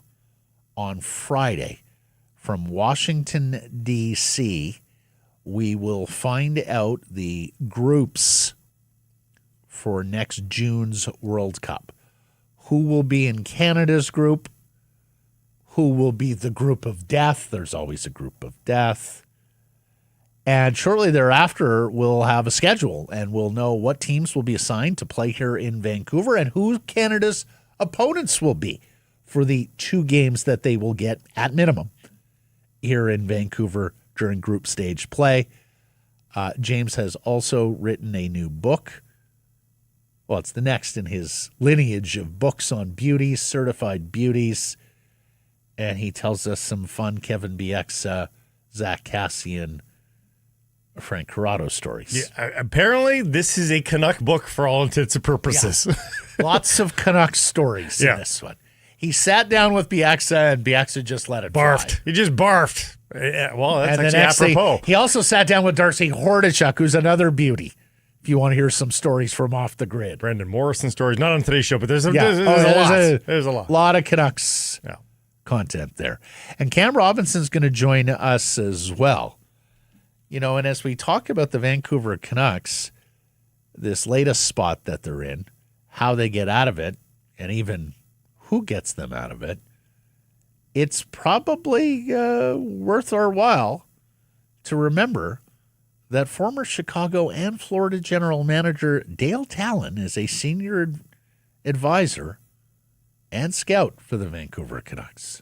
on Friday from Washington, D.C. We will find out the groups for next June's World Cup. Who will be in Canada's group? Who will be the group of death? There's always a group of death. And shortly thereafter, we'll have a schedule, and we'll know what teams will be assigned to play here in Vancouver and who Canada's opponents will be for the 2 games that they will get at minimum here in Vancouver during group stage play. James has also written a new book. Well, it's the next in his lineage of books on beauties, certified beauties. And he tells us some fun Kevin Bieksa, Zach Cassian, Frank Corrado stories. Yeah, apparently, this is a Canuck book for all intents and purposes. Yeah. Lots of Canuck stories in this one. He sat down with Bieksa, and Bieksa just let it barfed. fly. He just barfed. Yeah, well, that's and actually apropos. He also sat down with Darcy Hordachuk, who's another beauty. If you want to hear some stories from off the grid. Brendan Morrison stories, not on today's show, but there's a lot. A lot of Canucks content there. And Cam Robinson's going to join us as well. You know, and as we talk about the Vancouver Canucks, this latest spot that they're in, how they get out of it, and even who gets them out of it, it's probably worth our while to remember that former Chicago and Florida general manager Dale Talon is a senior advisor and scout for the Vancouver Canucks.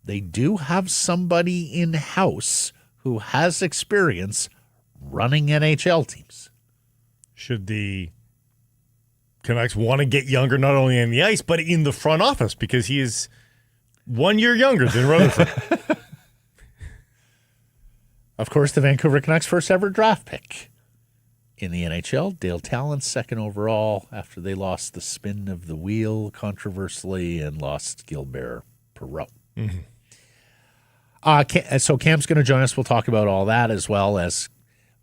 They do have somebody in-house who has experience running NHL teams. Should the Canucks want to get younger, not only on the ice, but in the front office, because he is 1 year younger than Rutherford. Of course, the Vancouver Canucks' first ever draft pick in the NHL. Dale Talon, second overall, after they lost the spin of the wheel controversially and lost Gilbert Perreault. Mm-hmm. So Cam's going to join us. We'll talk about all that, as well as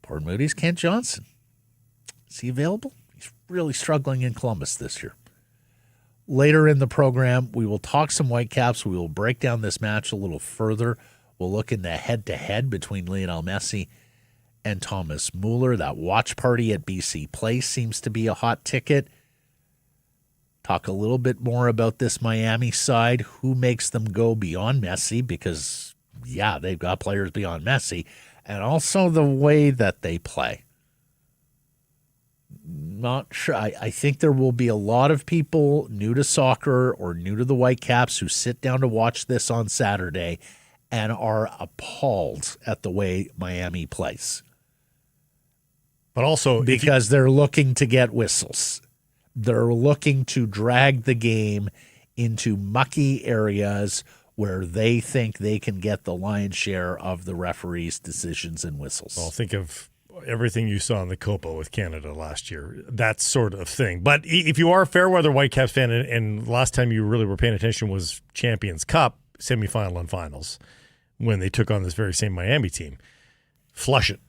Port Moody's Kent Johnson. Is he available? He's really struggling in Columbus this year. Later in the program, we will talk some Whitecaps. We will break down this match a little further. We'll look in the head-to-head between Lionel Messi and Thomas Mueller. That watch party at BC Place seems to be a hot ticket. Talk a little bit more about this Miami side. Who makes them go beyond Messi? Because, yeah, they've got players beyond Messi. And also the way that they play. Not sure. I think there will be a lot of people new to soccer or new to the Whitecaps who sit down to watch this on Saturday and are appalled at the way Miami plays. But also because they're looking to get whistles. They're looking to drag the game into mucky areas where they think they can get the lion's share of the referees' decisions and whistles. Well, think of everything you saw in the Copa with Canada last year, that sort of thing. But if you are a fair weather Whitecaps fan, and last time you really were paying attention was Champions Cup, semifinal and finals, when they took on this very same Miami team. Flush it.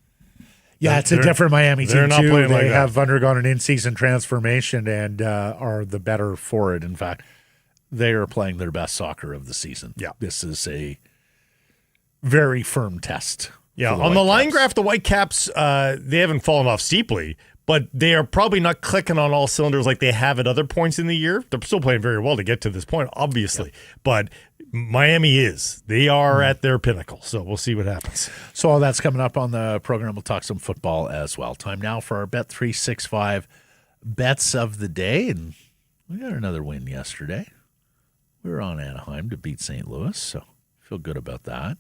Yeah, it's a different Miami team, not too. Playing they like have undergone an in-season transformation and are the better for it. In fact, they are playing their best soccer of the season. Yeah. This is a very firm test. Yeah, on the line graph, the Whitecaps, they haven't fallen off steeply, but they are probably not clicking on all cylinders like they have at other points in the year. They're still playing very well to get to this point, obviously. Yeah. But Miami is. They are at their pinnacle, so we'll see what happens. So all that's coming up on the program. We'll talk some football as well. Time now for our Bet365 bets of the day, and we got another win yesterday. We were on Anaheim to beat St. Louis, so feel good about that.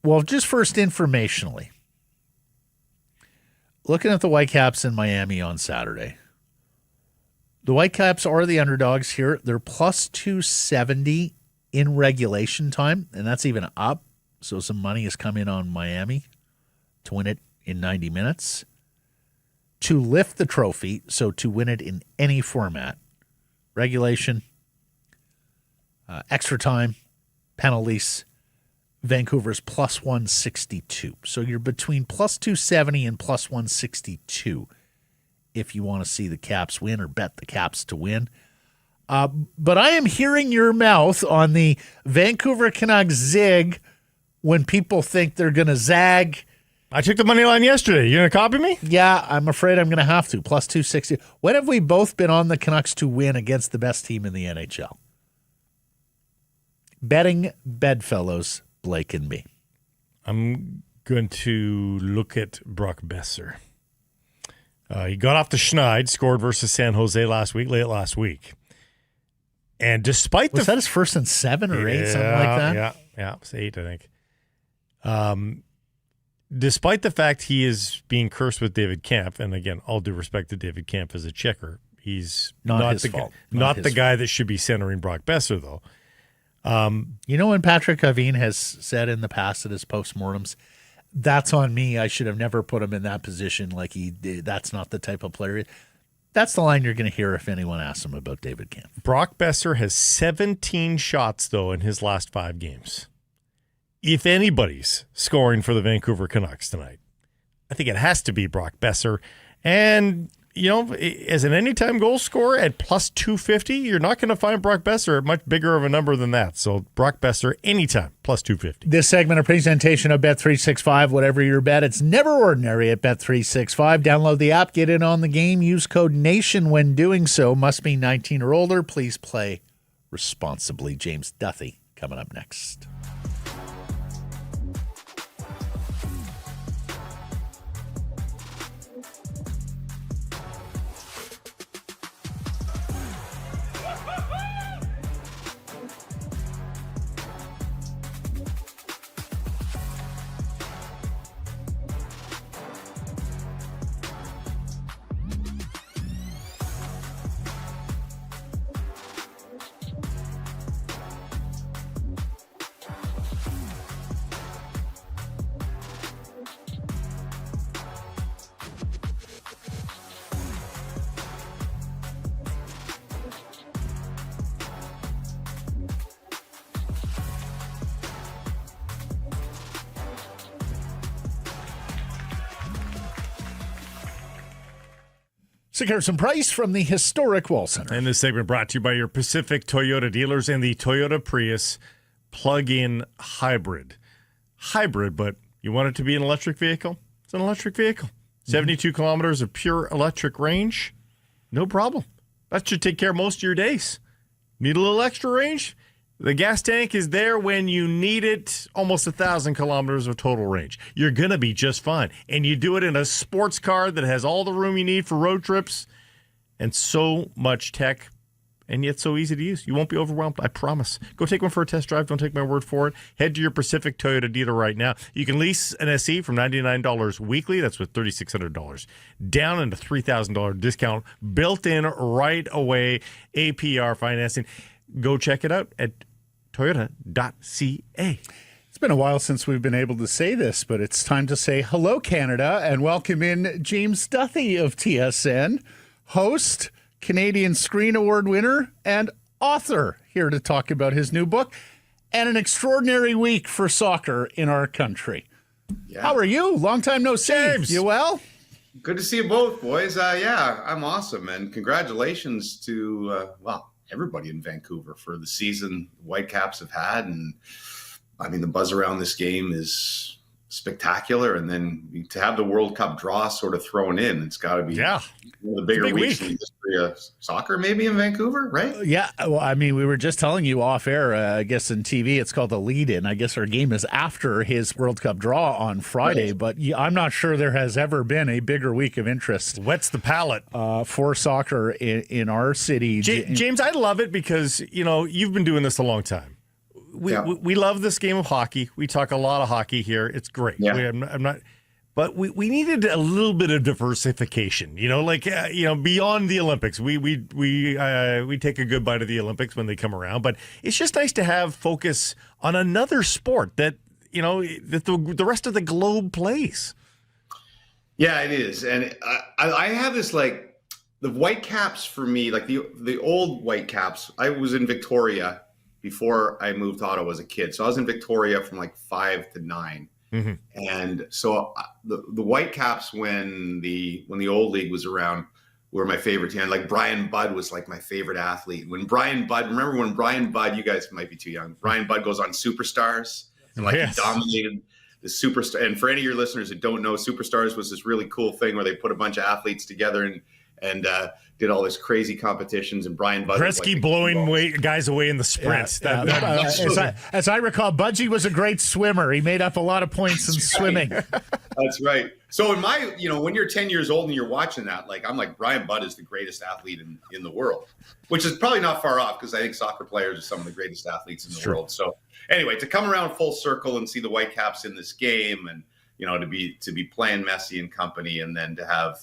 Well, just first informationally, looking at the Whitecaps in Miami on Saturday, the Whitecaps are the underdogs here. They're plus 270 in regulation time, and that's even up. So some money has come in on Miami to win it in 90 minutes. To lift the trophy, so to win it in any format, regulation, extra time, penalties, Vancouver's plus 162. So you're between plus 270 and plus 162 if you want to see the Caps win or bet the Caps to win. But I am hearing your mouth on the Vancouver Canucks zig when people think they're going to zag. I took the money line yesterday. You going to copy me? Yeah, I'm afraid I'm going to have to. Plus 260. When have we both been on the Canucks to win against the best team in the NHL? Betting bedfellows, Blake and me. I'm going to look at Brock Besser. He got off the schneid, scored versus San Jose late last week. And despite Was that his first and 7 or 8, something like that? Yeah, it's 8, I think. Despite the fact he is being cursed with David Kampf, and again, all due respect to David Kampf as a checker, he's not his fault. Not the guy that should be centering Brock Besser, though. You know when Patrick Haveen has said in the past at his postmortems, that's on me. I should have never put him in that position like he did. That's not the type of player. That's the line you're going to hear if anyone asks him about David Kampf. Brock Besser has 17 shots, though, in his last 5 games. If anybody's scoring for the Vancouver Canucks tonight, I think it has to be Brock Besser. And, as an anytime goal scorer at plus 250, you're not going to find Brock Besser at much bigger of a number than that. So Brock Besser, anytime, plus 250. This segment, a presentation of Bet365, whatever your bet, it's never ordinary at Bet365. Download the app, get in on the game, use code NATION when doing so. Must be 19 or older. Please play responsibly. James Duthie coming up next. Some price from the historic Wall Center. And this segment brought to you by your Pacific Toyota dealers and the Toyota Prius plug-in hybrid. Hybrid, but you want it to be an electric vehicle? It's an electric vehicle. 72 kilometers of pure electric range, no problem. That should take care of most of your days. Need a little extra range? The gas tank is there when you need it, almost 1,000 kilometers of total range. You're going to be just fine. And you do it in a sports car that has all the room you need for road trips and so much tech, and yet so easy to use. You won't be overwhelmed, I promise. Go take one for a test drive. Don't take my word for it. Head to your Pacific Toyota dealer right now. You can lease an SE from $99 weekly. That's with $3,600 down and a $3,000 discount built in right away. APR financing. Go check it out at Toyota.ca. It's been a while since we've been able to say this, but it's time to say hello, Canada, and welcome in James Duthie of TSN, host, Canadian Screen Award winner, and author, here to talk about his new book and an extraordinary week for soccer in our country. Yeah. How are you? Long time no see. James. You well? Good to see you both, boys. Yeah, I'm awesome, and congratulations to, everybody in Vancouver for the season the Whitecaps have had. And I mean, the buzz around this game is spectacular. And then to have the World Cup draw sort of thrown in, it's got to be one of the bigger weeks in the history of soccer, maybe in Vancouver, right? Yeah. Well, I mean, we were just telling you off air, I guess in TV, it's called the lead-in. I guess our game is after his World Cup draw on Friday, right. But I'm not sure there has ever been a bigger week of interest. Wets the palate. For soccer in our city. James, I love it because, you've been doing this a long time. We love this game of hockey. We talk a lot of hockey here. It's great. Yeah. But we needed a little bit of diversification. Beyond the Olympics. We take a good bite of the Olympics when they come around, but it's just nice to have focus on another sport that that the rest of the globe plays. Yeah, it is, and I have this the Whitecaps for me, like the old Whitecaps. I was in Victoria before I moved to Ottawa as a kid. So I was in Victoria from 5 to 9. Mm-hmm. And so the Whitecaps, when the old league was around, were my favorite team. Like Brian Budd was my favorite athlete. Remember when Brian Budd, you guys might be too young, Brian Budd goes on Superstars and he dominated the Superstar. And for any of your listeners that don't know, Superstars was this really cool thing where they put a bunch of athletes together and did all this crazy competitions, and Brian Budd Gretzky blowing guys away in the sprints. As I recall, Budgie was a great swimmer. He made up a lot of points in swimming. That's right. So in my, when you're 10 years old and you're watching that, I'm like, Brian Budd is the greatest athlete in the world, which is probably not far off because I think soccer players are some of the greatest athletes in the world. So anyway, to come around full circle and see the Whitecaps in this game, and to be playing Messi and company, and then to have.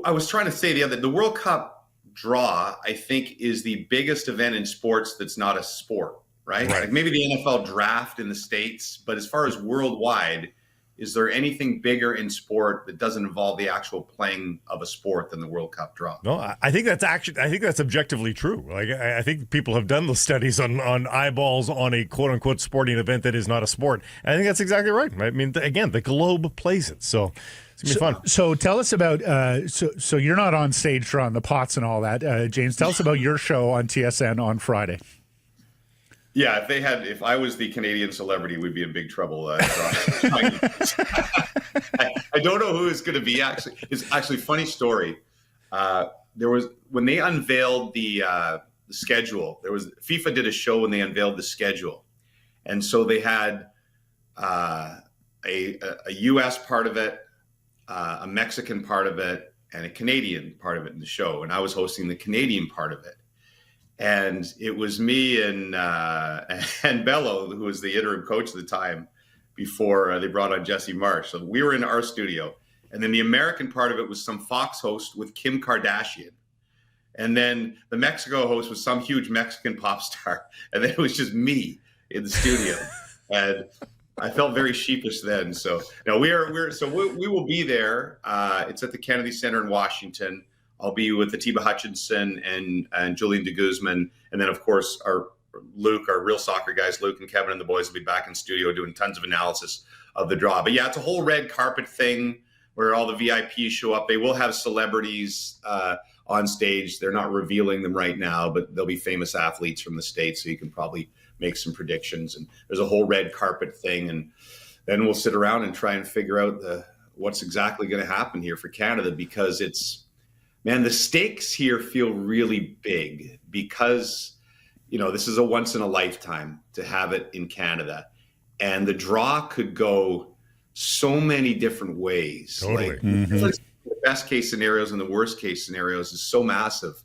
I was trying to say the World Cup draw, I think, is the biggest event in sports that's not a sport, right? Maybe the NFL draft in the States, but as far as worldwide, is there anything bigger in sport that doesn't involve the actual playing of a sport than the World Cup draw? No, I think that's objectively true. Like, I think people have done those studies on eyeballs on a quote unquote sporting event that is not a sport. And I think that's exactly right. I mean, again, the globe plays it. So it's going to be fun. So tell us about, so you're not on stage drawing the pots and all that. James, tell us about your show on TSN on Friday. Yeah, if I was the Canadian celebrity, we'd be in big trouble. I don't know who it's going to be. Actually, it's actually a funny story. There was, when they unveiled the schedule, FIFA did a show when they unveiled the schedule, and so they had a U.S. part of it, a Mexican part of it, and a Canadian part of it in the show, and I was hosting the Canadian part of it. And it was me and Bello, who was the interim coach at the time, before they brought on Jesse Marsh. So we were in our studio. And then the American part of it was some Fox host with Kim Kardashian. And then the Mexico host was some huge Mexican pop star. And then it was just me in the studio. And I felt very sheepish then. So no, we will be there. It's at the Kennedy Center in Washington. I'll be with Atiba Hutchinson and Julian de Guzman. And then, of course, our real soccer guys, Luke and Kevin and the boys will be back in studio doing tons of analysis of the draw. But yeah, it's a whole red carpet thing where all the VIPs show up. They will have celebrities on stage. They're not revealing them right now, but they'll be famous athletes from the States. So you can probably make some predictions. And there's a whole red carpet thing. And then we'll sit around and try and figure out what's exactly going to happen here for Canada, because man, the stakes here feel really big because, this is a once in a lifetime to have it in Canada. And the draw could go so many different ways. Totally. Like, the best case scenarios and the worst case scenarios is so massive.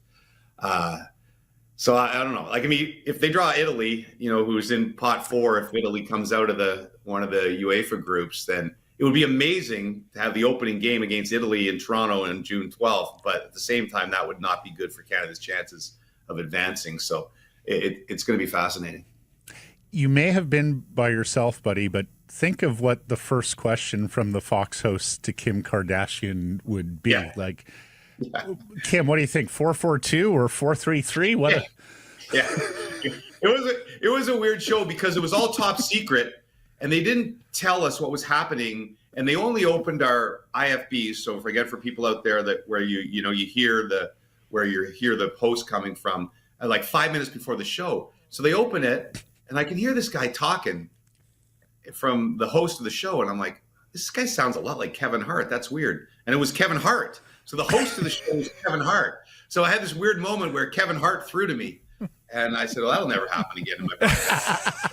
So I don't know. Like, I mean, if they draw Italy, who's in pot 4, if Italy comes out of one of the UEFA groups, then it would be amazing to have the opening game against Italy in Toronto on June 12th, but at the same time, that would not be good for Canada's chances of advancing. So it's going to be fascinating. You may have been by yourself, buddy, but think of what the first question from the Fox host to Kim Kardashian would be. Yeah. Like, Kim, what do you think? 4-4-2 or 4-3-3? What? Yeah. It was a weird show because it was all top secret. And they didn't tell us what was happening, and they only opened our IFBs. So for people out there where you hear the post coming from, like 5 minutes before the show. So they open it, and I can hear this guy talking from the host of the show, and I'm like, this guy sounds a lot like Kevin Hart. That's weird. And it was Kevin Hart. So the host of the show was Kevin Hart. So I had this weird moment where Kevin Hart threw to me, and I said, well, that'll never happen again in my podcast.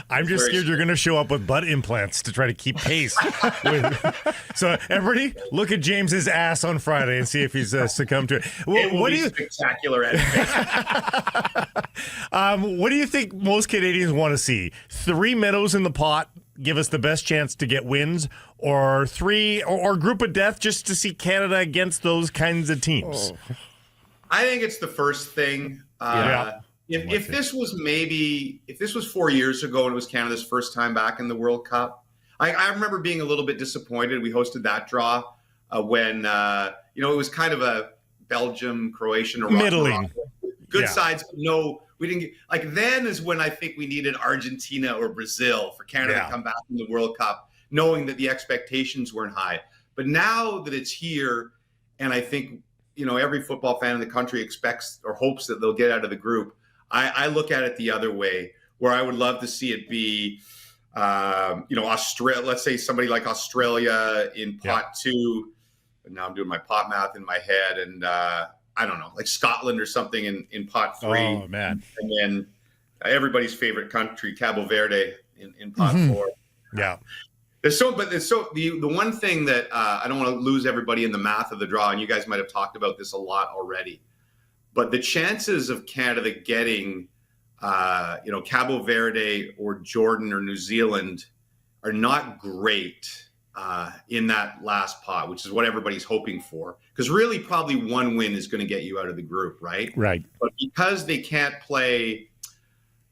I'm just scared you're going to show up with butt implants to try to keep pace. So everybody, look at James's ass on Friday and see if he's succumbed to it. What do you spectacular? What do you think most Canadians want to see? 3 minnows in the pot give us the best chance to get wins, or group of death just to see Canada against those kinds of teams? Oh. I think it's the first thing. Yeah. If this was 4 years ago and it was Canada's first time back in the World Cup, I remember being a little bit disappointed. We hosted that draw when it was kind of a Belgium, Croatian, or middling, good sides. But no, we didn't get, then is when I think we needed Argentina or Brazil for Canada to come back in the World Cup, knowing that the expectations weren't high. But now that it's here, and I think every football fan in the country expects or hopes that they'll get out of the group. I look at it the other way, where I would love to see it be, Australia. Let's say somebody like Australia in pot 2. And now I'm doing my pot math in my head, and I don't know, like Scotland or something in pot 3. Oh man! And then everybody's favorite country, Cabo Verde, in pot 4. Yeah. The one thing that I don't want to lose everybody in the math of the draw, and you guys might have talked about this a lot already, but the chances of Canada getting, Cabo Verde or Jordan or New Zealand are not great in that last pot, which is what everybody's hoping for. Because really, probably one win is going to get you out of the group, right? Right. But because they can't play,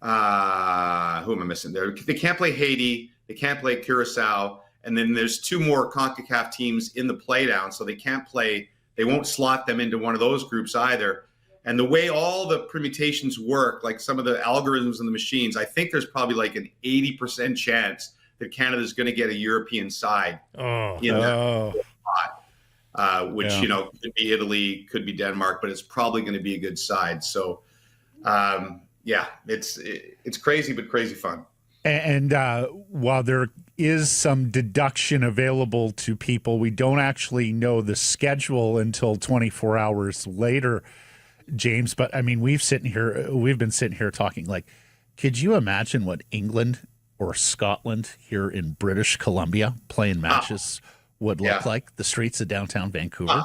who am I missing there? They can't play Haiti. They can't play Curacao, And then there's 2 more CONCACAF teams in the playdown, so they can't play. They won't slot them into one of those groups either. And the way all the permutations work, like some of the algorithms in the machines, I think there's probably like an 80% chance that Canada's going to get a European side in that spot, which, could be Italy, could be Denmark, but it's probably going to be a good side. So, it's crazy, but crazy fun. And while there is some deduction available to people, we don't actually know the schedule until 24 hours later, James. But I mean, we've been sitting here talking like, could you imagine what England or Scotland here in British Columbia playing matches would look like? The streets of downtown Vancouver.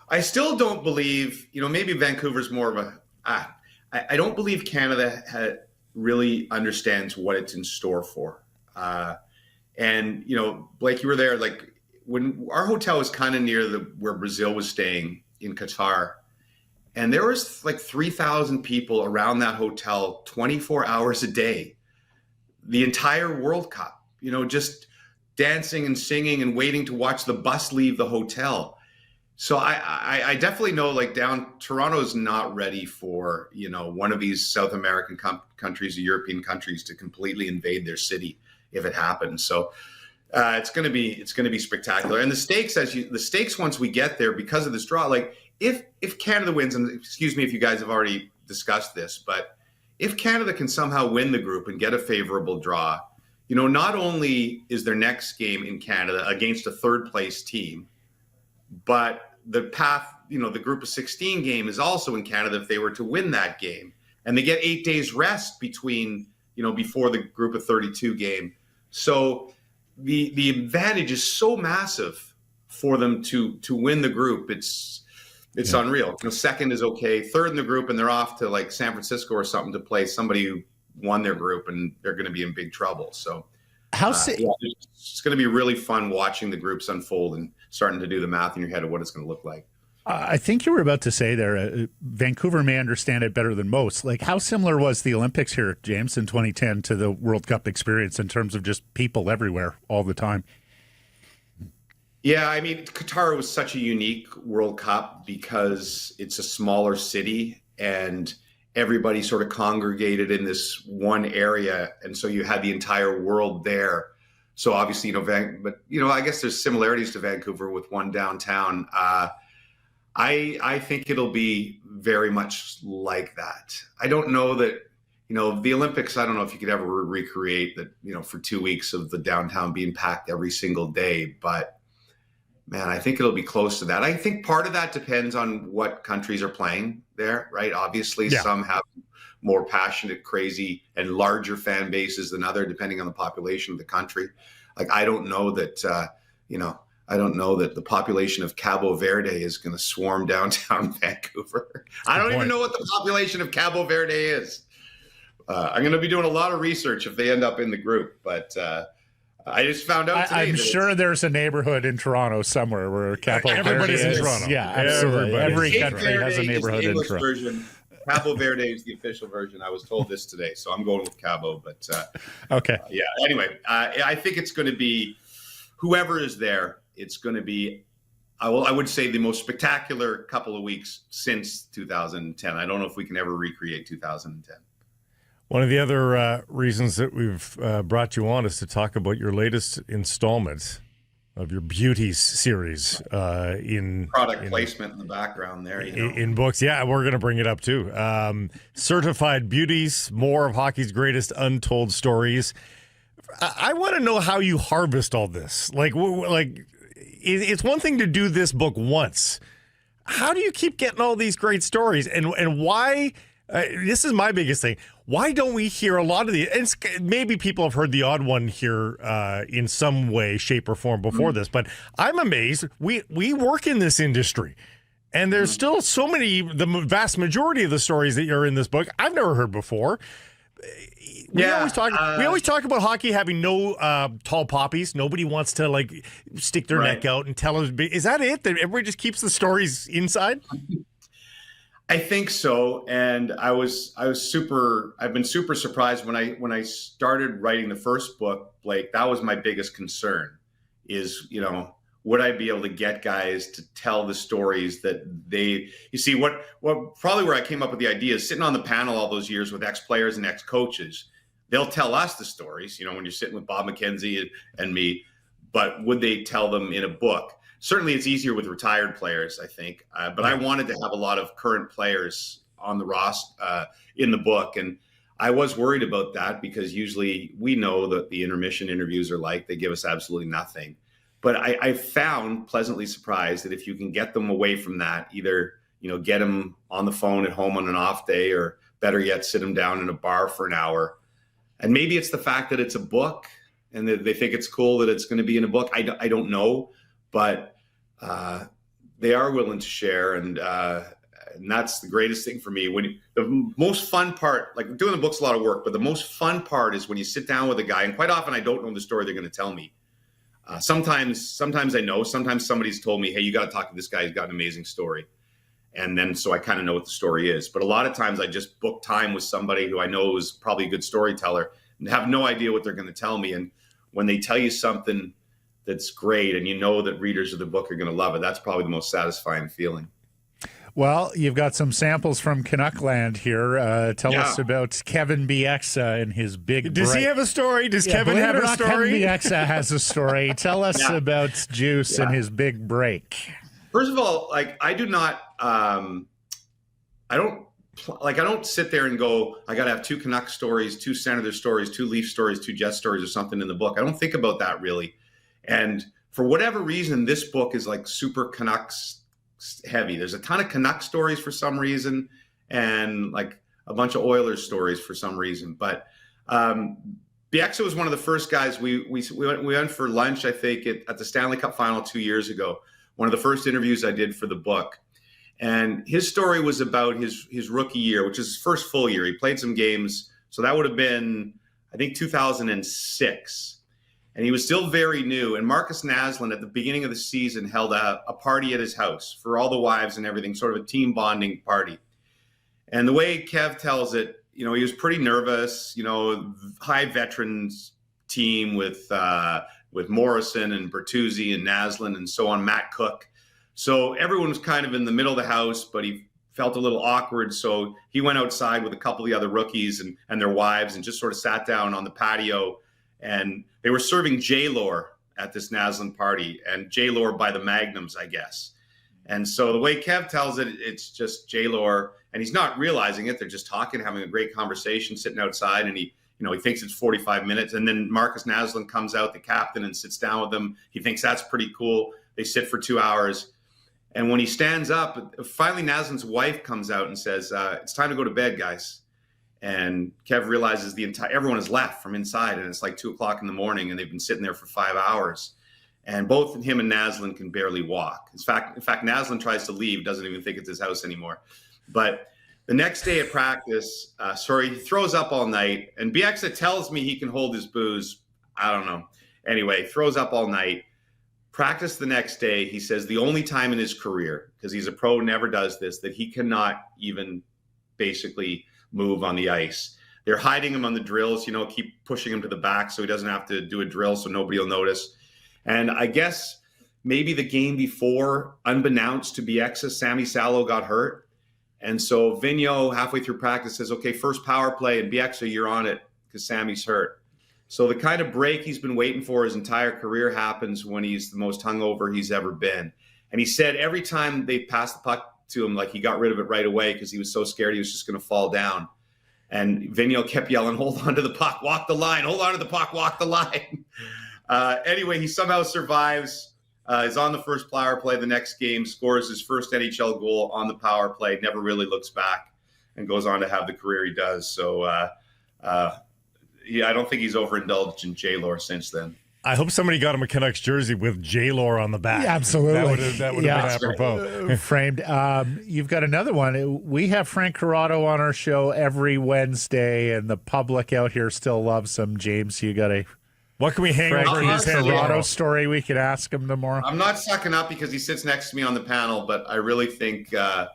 I still don't believe, maybe Vancouver's more of I don't believe Canada really understands what it's in store for. And, Blake, you were there, like when our hotel was kind of near where Brazil was staying in Qatar. And there was like 3,000 people around that hotel 24 hours a day, the entire World Cup, just dancing and singing and waiting to watch the bus leave the hotel. So I definitely know like Toronto's not ready for, one of these South American countries or European countries to completely invade their city if it happens. So it's going to be spectacular. And the stakes once we get there because of this draw, like if Canada wins, and excuse me if you guys have already discussed this, but if Canada can somehow win the group and get a favorable draw, not only is their next game in Canada against a third place team, but the path, the group of 16 game is also in Canada if they were to win that game. And they get 8 days rest between, before the group of 32 game. So the advantage is so massive for them to win the group. It's unreal. Second is okay. Third in the group, and they're off to like San Francisco or something to play somebody who won their group, and they're going to be in big trouble. So it's going to be really fun watching the groups unfold and starting to do the math in your head of what it's going to look like. I think you were about to say there, Vancouver may understand it better than most. Like, how similar was the Olympics here, James, in 2010 to the World Cup experience in terms of just people everywhere all the time? Yeah, I mean, Qatar was such a unique World Cup because it's a smaller city and everybody sort of congregated in this one area. And so you had the entire world there. So obviously, I guess there's similarities to Vancouver with one downtown. I think it'll be very much like that. I don't know that, the Olympics, I don't know if you could ever recreate that, for 2 weeks of the downtown being packed every single day. But man, I think it'll be close to that. I think part of that depends on what countries are playing there, right? Obviously, some have more passionate, crazy, and larger fan bases than other, depending on the population of the country. Like, I don't know that, I don't know that the population of Cabo Verde is going to swarm downtown Vancouver. I don't even know what the population of Cabo Verde is. I'm going to be doing a lot of research if they end up in the group, but I just found out today. I'm sure there's a neighborhood in Toronto somewhere where Cabo Verde is. Everybody's in Toronto. Yeah, absolutely. Every country has a neighborhood in Toronto. Version. Cabo Verde is the official version. I was told this today, so I'm going with Cabo. But okay. Anyway, I think it's going to be whoever is there. It's going to be, I would say, the most spectacular couple of weeks since 2010. I don't know if we can ever recreate 2010. One of the other reasons that we've brought you on is to talk about your latest installment of your Beauties series in product placement in the background there. In books. Yeah, we're going to bring it up too. Certified Beauties, more of hockey's greatest untold stories. I want to know how you harvest all this. Like it's one thing to do this book once. How do you keep getting all these great stories? And why? This is my biggest thing. Why don't we hear a lot of these? And maybe people have heard the odd one here in some way, shape, or form before this, but I'm amazed. We work in this industry, and there's still so many, the vast majority of the stories that are in this book I've never heard before. We always talk about hockey having no tall poppies. Nobody wants to stick their neck out and tell us. Is that it? That everybody just keeps the stories inside? I think so, and I've been super surprised when I started writing the first book, Blake. That was my biggest concern, is, would I be able to get guys to tell the stories that you see, what probably where I came up with the idea is sitting on the panel all those years with ex-players and ex-coaches. They'll tell us the stories, when you're sitting with Bob McKenzie and me, but would they tell them in a book? Certainly it's easier with retired players, I think. But I wanted to have a lot of current players on the roster in the book. And I was worried about that because usually we know that the intermission interviews are like, they give us absolutely nothing. But I found, pleasantly surprised, that if you can get them away from that, either, get them on the phone at home on an off day, or better yet, sit them down in a bar for an hour. And maybe it's the fact that it's a book and that they think it's cool that it's going to be in a book. I don't know, but they are willing to share. And that's the greatest thing for me. The most fun part, like doing the book's a lot of work, but the most fun part is when you sit down with a guy, and quite often I don't know the story they're going to tell me. Sometimes I know, sometimes somebody's told me, hey, you got to talk to this guy. He's got an amazing story. And then, so I kind of know what the story is. But a lot of times I just book time with somebody who I know is probably a good storyteller and have no idea what they're going to tell me. And when they tell you something that's great and you know that readers of the book are going to love it, that's probably the most satisfying feeling. Well, you've got some samples from Canuckland here. Tell us about Kevin Bieksa and his big break. Does he have a story? Does Kevin have a story? Kevin Bieksa has a story. Tell us about Juice and his big break. First of all, I do not, I don't sit there and go, I got to have 2 Canucks stories, 2 Senator stories, 2 Leaf stories, 2 Jet stories or something in the book. I don't think about that really. And for whatever reason, this book is like super Canucks heavy. There's a ton of Canucks stories for some reason, and like a bunch of Oilers stories for some reason. But Bieksa was one of the first guys we went for lunch, I think, at the Stanley Cup final 2 years ago. One of the first interviews I did for the book. And his story was about his rookie year, which is his first full year. He played some games. So that would have been, I think, 2006. And he was still very new. And Marcus Naslund, at the beginning of the season, held a party at his house for all the wives and everything, sort of a team bonding party. And the way Kev tells it, he was pretty nervous, high veterans team with Morrison and Bertuzzi and Naslund and so on, Matt Cook. So everyone was kind of in the middle of the house, but he felt a little awkward. So he went outside with a couple of the other rookies and their wives and just sort of sat down on the patio. And they were serving J-Lore at this Naslund party, and J-Lore by the Magnums, I guess. And so the way Kev tells it, it's just J-Lore, and he's not realizing it. They're just talking, having a great conversation, sitting outside, and he thinks it's 45 minutes. And then Marcus Naslund comes out, the captain, and sits down with them. He thinks that's pretty cool. They sit for 2 hours. And when he stands up, finally Naslund's wife comes out and says, it's time to go to bed, guys. And Kev realizes everyone has left from inside, and it's like 2:00 in the morning, and they've been sitting there for 5 hours. And both him and Naslund can barely walk. In fact, Naslund tries to leave, doesn't even think it's his house anymore. But the next day at practice, he throws up all night. And Bieksa tells me he can hold his booze. I don't know. Anyway, throws up all night. Practice the next day, he says the only time in his career, because he's a pro, never does this, that he cannot even basically move on the ice. They're hiding him on the drills, keep pushing him to the back so he doesn't have to do a drill so nobody will notice. And I guess maybe the game before, unbeknownst to Bieksa, Sammy Salo got hurt. And so Vigneault, halfway through practice, says, okay, first power play, and Bieksa, you're on it because Sammy's hurt. So the kind of break he's been waiting for his entire career happens when he's the most hungover he's ever been. And he said every time they passed the puck to him, like he got rid of it right away because he was so scared he was just going to fall down. And Vigneault kept yelling, hold on to the puck, walk the line, hold on to the puck, walk the line. Anyway, he somehow survives, is on the first power play the next game, scores his first NHL goal on the power play, never really looks back, and goes on to have the career he does. So, I don't think he's overindulged in J-Lore since then. I hope somebody got him a Canucks jersey with J-Lore on the back. Yeah, absolutely. That would have been apropos. Framed. You've got another one. We have Frank Corrado on our show every Wednesday, and the public out here still loves him. James, you got a what can we hang Frank over his head? Corrado story we could ask him tomorrow? I'm not sucking up because he sits next to me on the panel, but I really think going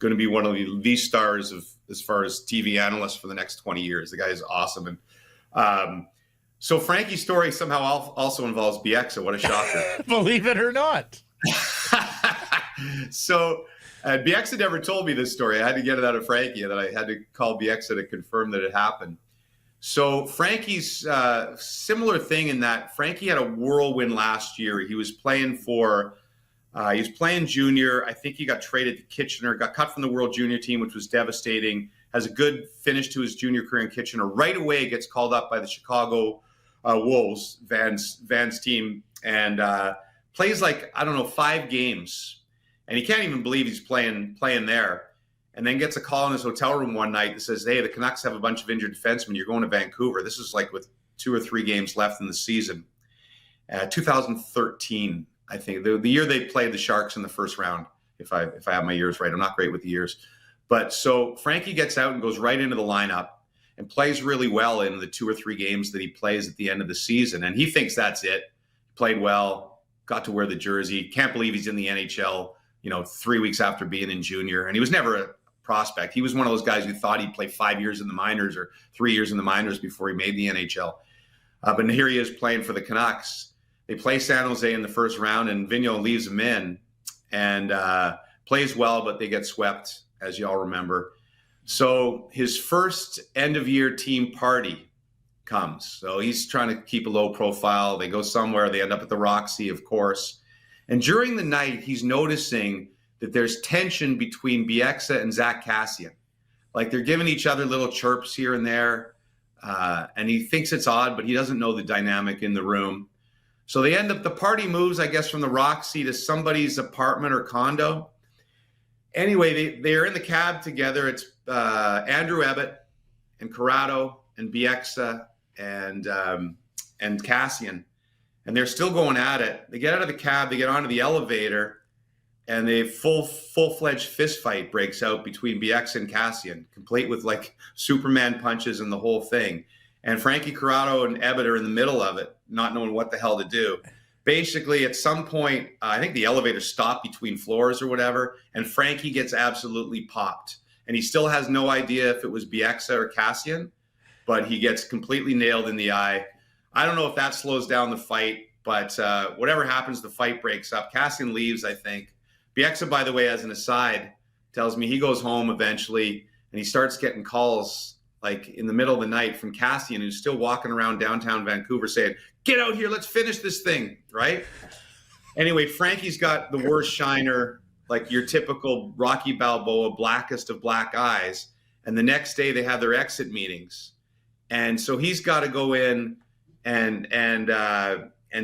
to be one of the stars of as far as TV analysts for the next 20 years. The guy is awesome. And So Frankie's story somehow also involves Bieksa. What a shocker. Believe it or not. So Bieksa never told me this story. I had to get it out of Frankie, and then I had to call Bieksa to confirm that it happened. So Frankie's similar thing in that Frankie had a whirlwind last year. He was playing junior. I think he got traded to Kitchener, got cut from the World Junior team, which was devastating. Has a good finish to his junior career in Kitchener. Right away gets called up by the Chicago Wolves, Van's team, and plays 5 games. And he can't even believe he's playing there. And then gets a call in his hotel room one night that says, hey, the Canucks have a bunch of injured defensemen. You're going to Vancouver. This is with 2 or 3 games left in the season. 2013, I think, the year they played the Sharks in the first round, if I have my years right. I'm not great with the years. But so Frankie gets out and goes right into the lineup and plays really well in the 2 or 3 games that he plays at the end of the season. And he thinks that's it. Played well, got to wear the jersey. Can't believe he's in the NHL, 3 weeks after being in junior. And he was never a prospect. He was one of those guys who thought he'd play 5 years in the minors or 3 years in the minors before he made the NHL. But here he is playing for the Canucks. They play San Jose in the first round, and Vigneault leaves him in and plays well, but they get swept, as you all remember. So his first end-of-year team party comes. So he's trying to keep a low profile. They go somewhere. They end up at the Roxy, of course. And during the night, he's noticing that there's tension between Bieksa and Zach Kassian. They're giving each other little chirps here and there. And he thinks it's odd, but he doesn't know the dynamic in the room. So the party moves, I guess, from the Roxy to somebody's apartment or condo. Anyway, they're in the cab together. It's Andrew Ebbett and Corrado and Bieksa and Kassian. And they're still going at it. They get out of the cab, they get onto the elevator, and a full-fledged fist fight breaks out between Bieksa and Kassian, complete with Superman punches and the whole thing. And Frankie Corrado and Ebbett are in the middle of it, not knowing what the hell to do. Basically, at some point, I think the elevator stopped between floors or whatever, and Frankie gets absolutely popped. And he still has no idea if it was Bieksa or Kassian, but he gets completely nailed in the eye. I don't know if that slows down the fight, but whatever happens, the fight breaks up. Kassian leaves, I think. Bieksa, by the way, as an aside, tells me he goes home eventually, and he starts getting calls in the middle of the night from Kassian, who's still walking around downtown Vancouver saying, get out here, let's finish this thing, right? Anyway, Frankie's got the worst shiner, your typical Rocky Balboa, blackest of black eyes. And the next day they have their exit meetings. And so he's got to go in and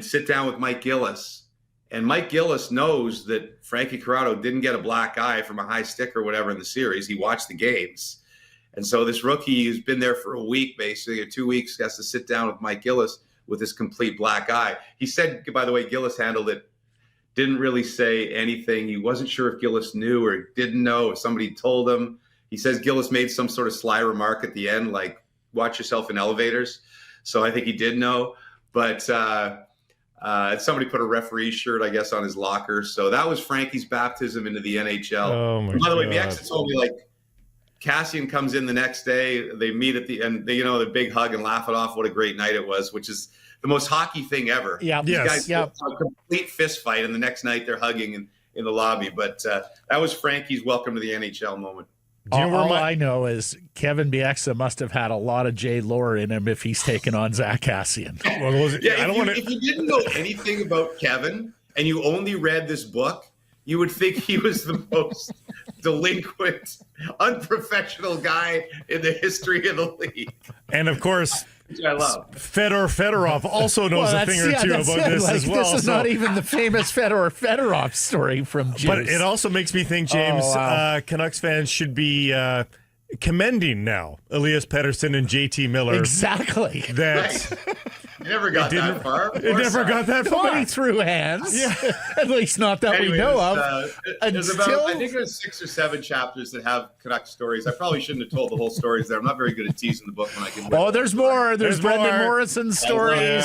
sit down with Mike Gillis. And Mike Gillis knows that Frankie Corrado didn't get a black eye from a high stick or whatever in the series. He watched the games. And so this rookie who's been there for a week, basically, or 2 weeks, has to sit down with Mike Gillis with this complete black eye. He said, by the way, Gillis handled it, didn't really say anything. He wasn't sure if Gillis knew or didn't know, if somebody told him. He says Gillis made some sort of sly remark at the end, watch yourself in elevators. So I think he did know. But somebody put a referee shirt, I guess, on his locker. So that was Frankie's baptism into the NHL. Oh, my God. By the way, Bieksa told me, Kassian comes in the next day. They meet at the end. The big hug and laugh it off. What a great night it was, which is the most hockey thing ever. Yeah, these guys have a complete fist fight, and the next night they're hugging in the lobby. But that was Frankie's welcome to the NHL moment. All I know is Kevin Bieksa must have had a lot of Jay Lore in him if he's taken on Zach Kassian. If you didn't know anything about Kevin and you only read this book, you would think he was the most delinquent, unprofessional guy in the history of the league. And of course, which I love. Fedorov also knows a thing or two about this as well. This is not even the famous Fedorov story from Juice. But it also makes me think, James, Canucks fans should be commending now Elias Pettersson and JT Miller. Exactly. It never got that far. It never got that far. Nobody threw hands. Yeah. At least not that we know of. I think there's 6 or 7 chapters that have Canucks stories. I probably shouldn't have told the whole stories there. I'm not very good at teasing the book when I give them. There's more. There's Brendan Morrison stories.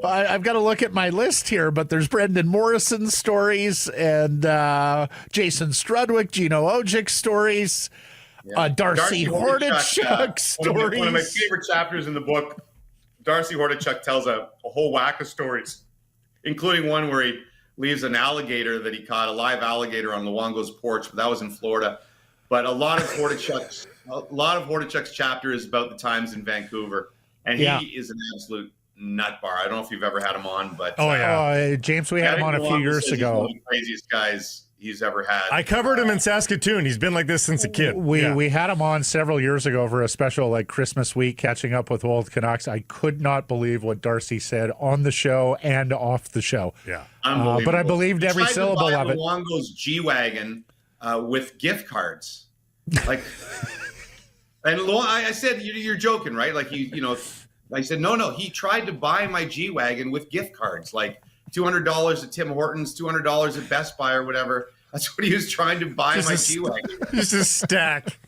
I've got to look at my list here, but there's Brendan Morrison stories and Jason Strudwick, Gino Ojic stories, Darcy Hordichuk stories. One of my favorite chapters in the book. Darcy Hordichuk tells a whole whack of stories, including one where he leaves an alligator that he caught, a live alligator on Luongo's porch, but that was in Florida. But a lot of Hordichuk's chapter is about the times in Vancouver, and he is an absolute nut bar. I don't know if you've ever had him on, but James, we had him on a few years ago. He's one of the craziest guys he's ever had. I covered him in Saskatoon. He's been like this since a kid. We had him on several years ago for a special like Christmas week, catching up with old Canucks. I could not believe what Darcy said on the show and off the show. Yeah, but I believed every syllable of it. Luongo's G-Wagon with gift cards, like, and I said, "You're joking, right?" Like I said, no. He tried to buy my G-Wagon with gift cards, like $200 at Tim Hortons, $200 at Best Buy, or whatever. That's what he was trying to buy my G-Wagon. Just a stack.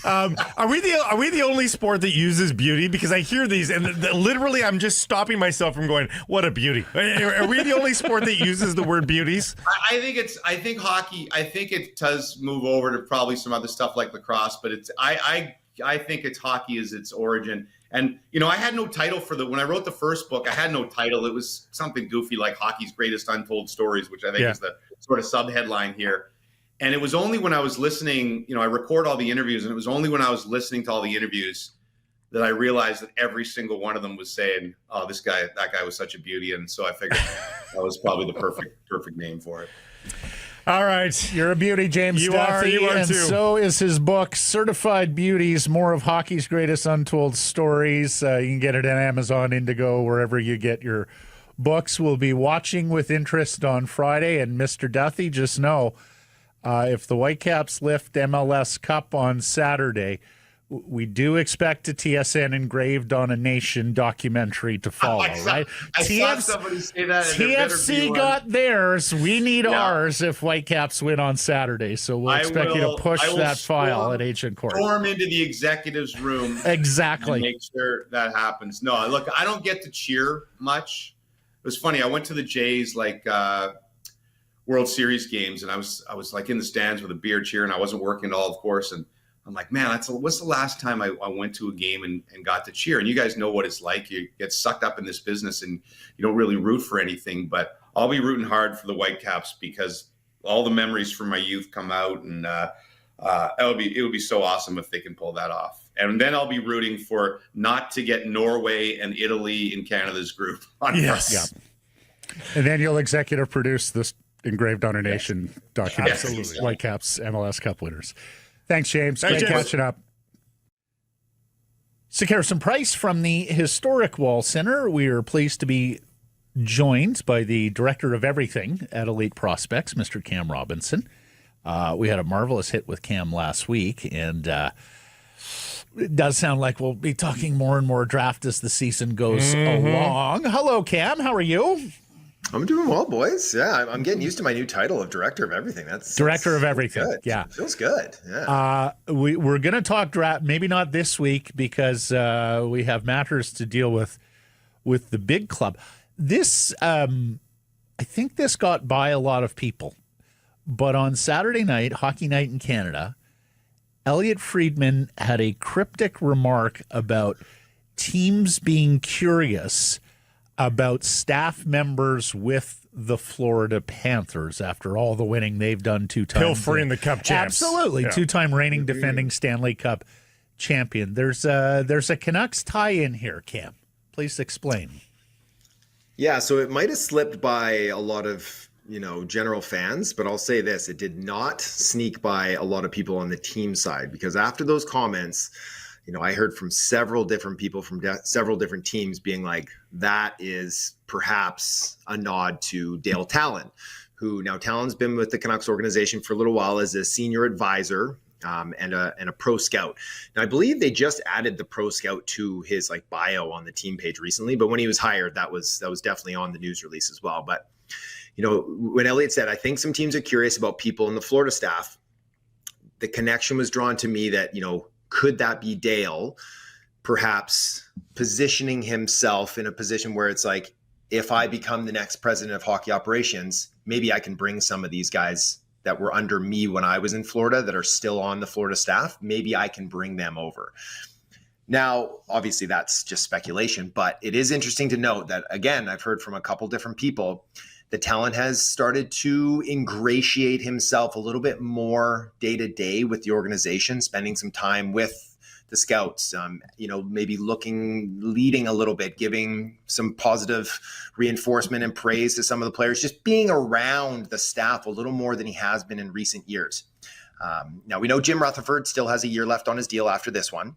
Are we the only sport that uses beauty? Because I hear these, and literally, I'm just stopping myself from going, "What a beauty!" Are we the only sport that uses the word beauties? I think hockey. I think it does move over to probably some other stuff like lacrosse, but I think it's hockey is its origin. And, I had no title when I wrote the first book, I had no title. It was something goofy like Hockey's Greatest Untold Stories, which I think is the sort of sub-headline here. And it was only when I was listening, I record all the interviews, and it was only when I was listening to all the interviews that I realized that every single one of them was saying, "Oh, that guy was such a beauty." And so I figured that was probably the perfect name for it. All right. You're a beauty, James Duthie, you are and too. so is his book, Certified Beauties, More of Hockey's Greatest Untold Stories. You can get it on Amazon, Indigo, wherever you get your books. We'll be watching with interest on Friday, and Mr. Duthie, just know, if the Whitecaps lift MLS Cup on Saturday, we do expect a TSN Engraved on a Nation documentary to follow, right? I saw somebody say that. TFC got theirs. We need ours if Whitecaps win on Saturday. So we'll expect you to push that file at Ancient Court. Storm into the executive's room. Exactly. And make sure that happens. No, look, I don't get to cheer much. It was funny. I went to the Jays World Series games, and I was like in the stands with a beer cheering. I wasn't working at all, of course, and I'm like, man, what's the last time I went to a game and got to cheer? And you guys know what it's like. You get sucked up in this business and you don't really root for anything. But I'll be rooting hard for the Whitecaps because all the memories from my youth come out, and it would be so awesome if they can pull that off. And then I'll be rooting for not to get Norway and Italy in Canada's group. Yes. Yeah. And then you'll executive produce this Engraved on a Nation documentary. Absolutely. Whitecaps MLS Cup winners. Thanks, James. Thanks, Great James. catching up. Harrison Price from the historic Wall Center. We are pleased to be joined by the director of everything at Elite Prospects, Mr. Cam Robinson. We had a marvelous hit with Cam last week, and it does sound like we'll be talking more and more draft as the season goes along. Hello, Cam. How are you? I'm doing well, boys. Yeah, I'm getting used to my new title of director of everything. That's director of everything. Good. Yeah, feels good. Yeah. We're going to talk draft. Maybe not this week because we have matters to deal with the big club. This, I think, this got by a lot of people. But on Saturday night, Hockey Night in Canada, Elliot Friedman had a cryptic remark about teams being curious about staff members with the Florida Panthers after all the winning they've done 2 times. Pilfering the Cup champs. Absolutely. Yeah. 2-time reigning defending Stanley Cup champion. There's a Canucks tie-in here, Cam. Please explain. Yeah, so it might have slipped by a lot of, general fans, but I'll say this, it did not sneak by a lot of people on the team side, because after those comments, I heard from several different people from several different teams being like, that is perhaps a nod to Dale Talon, who now Talon's been with the Canucks organization for a little while as a senior advisor and a pro scout. Now, I believe they just added the pro scout to his bio on the team page recently, but when he was hired, that was definitely on the news release as well. But, when Elliot said, I think some teams are curious about people in the Florida staff, the connection was drawn to me that, could that be Dale perhaps positioning himself in a position where it's like, if I become the next president of hockey operations, maybe I can bring some of these guys that were under me when I was in Florida that are still on the Florida staff. Maybe I can bring them over. Now, obviously, that's just speculation, but it is interesting to note that, again, I've heard from a couple different people, that Talon has started to ingratiate himself a little bit more day to day with the organization, spending some time with the scouts, maybe leading a little bit, giving some positive reinforcement and praise to some of the players, just being around the staff a little more than he has been in recent years. Now, we know Jim Rutherford still has a year left on his deal after this one,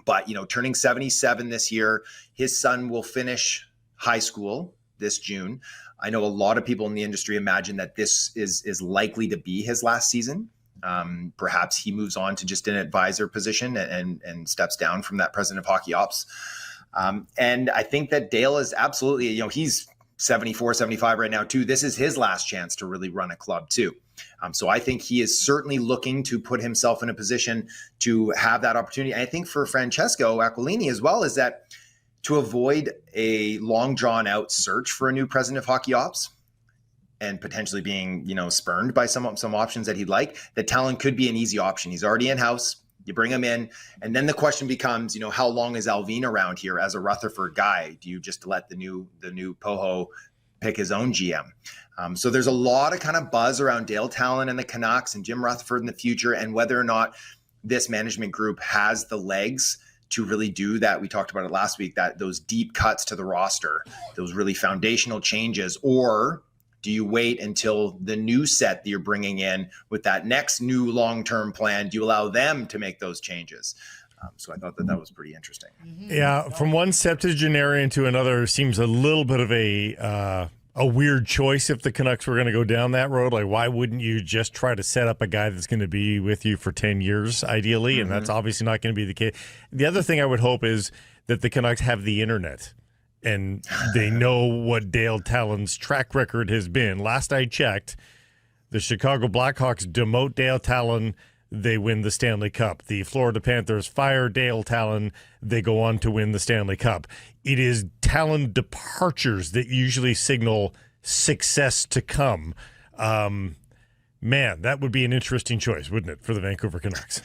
but, turning 77 this year, his son will finish high school this June. I know a lot of people in the industry imagine that this is likely to be his last season. Perhaps he moves on to just an advisor position and steps down from that president of hockey ops. And I think that Dale is absolutely, he's 74, 75 right now too. This is his last chance to really run a club too. So I think he is certainly looking to put himself in a position to have that opportunity. And I think for Francesco Aquilini as well, is that to avoid a long drawn out search for a new president of hockey ops, and potentially being, spurned by some options that he'd like, that Talon could be an easy option. He's already in-house. You bring him in. And then the question becomes, how long is Alvin around here as a Rutherford guy? Do you just let the new Poho pick his own GM? So there's a lot of kind of buzz around Dale Talon and the Canucks and Jim Rutherford in the future, and whether or not this management group has the legs to really do that. We talked about it last week, that those deep cuts to the roster, those really foundational changes, or do you wait until the new set that you're bringing in with that next new long-term plan? Do you allow them to make those changes? So I thought that was pretty interesting. Yeah, from one septuagenarian to another seems a little bit of a weird choice if the Canucks were going to go down that road. Like, why wouldn't you just try to set up a guy that's going to be with you for 10 years, ideally? And that's obviously not going to be the case. The other thing I would hope is that the Canucks have the internet, and they know what Dale Talon's track record has been. Last I checked, the Chicago Blackhawks demote Dale Talon, they win the Stanley Cup. The Florida Panthers fire Dale Talon, they go on to win the Stanley Cup. It is Talon departures that usually signal success to come. Man, that would be an interesting choice, wouldn't it, for the Vancouver Canucks?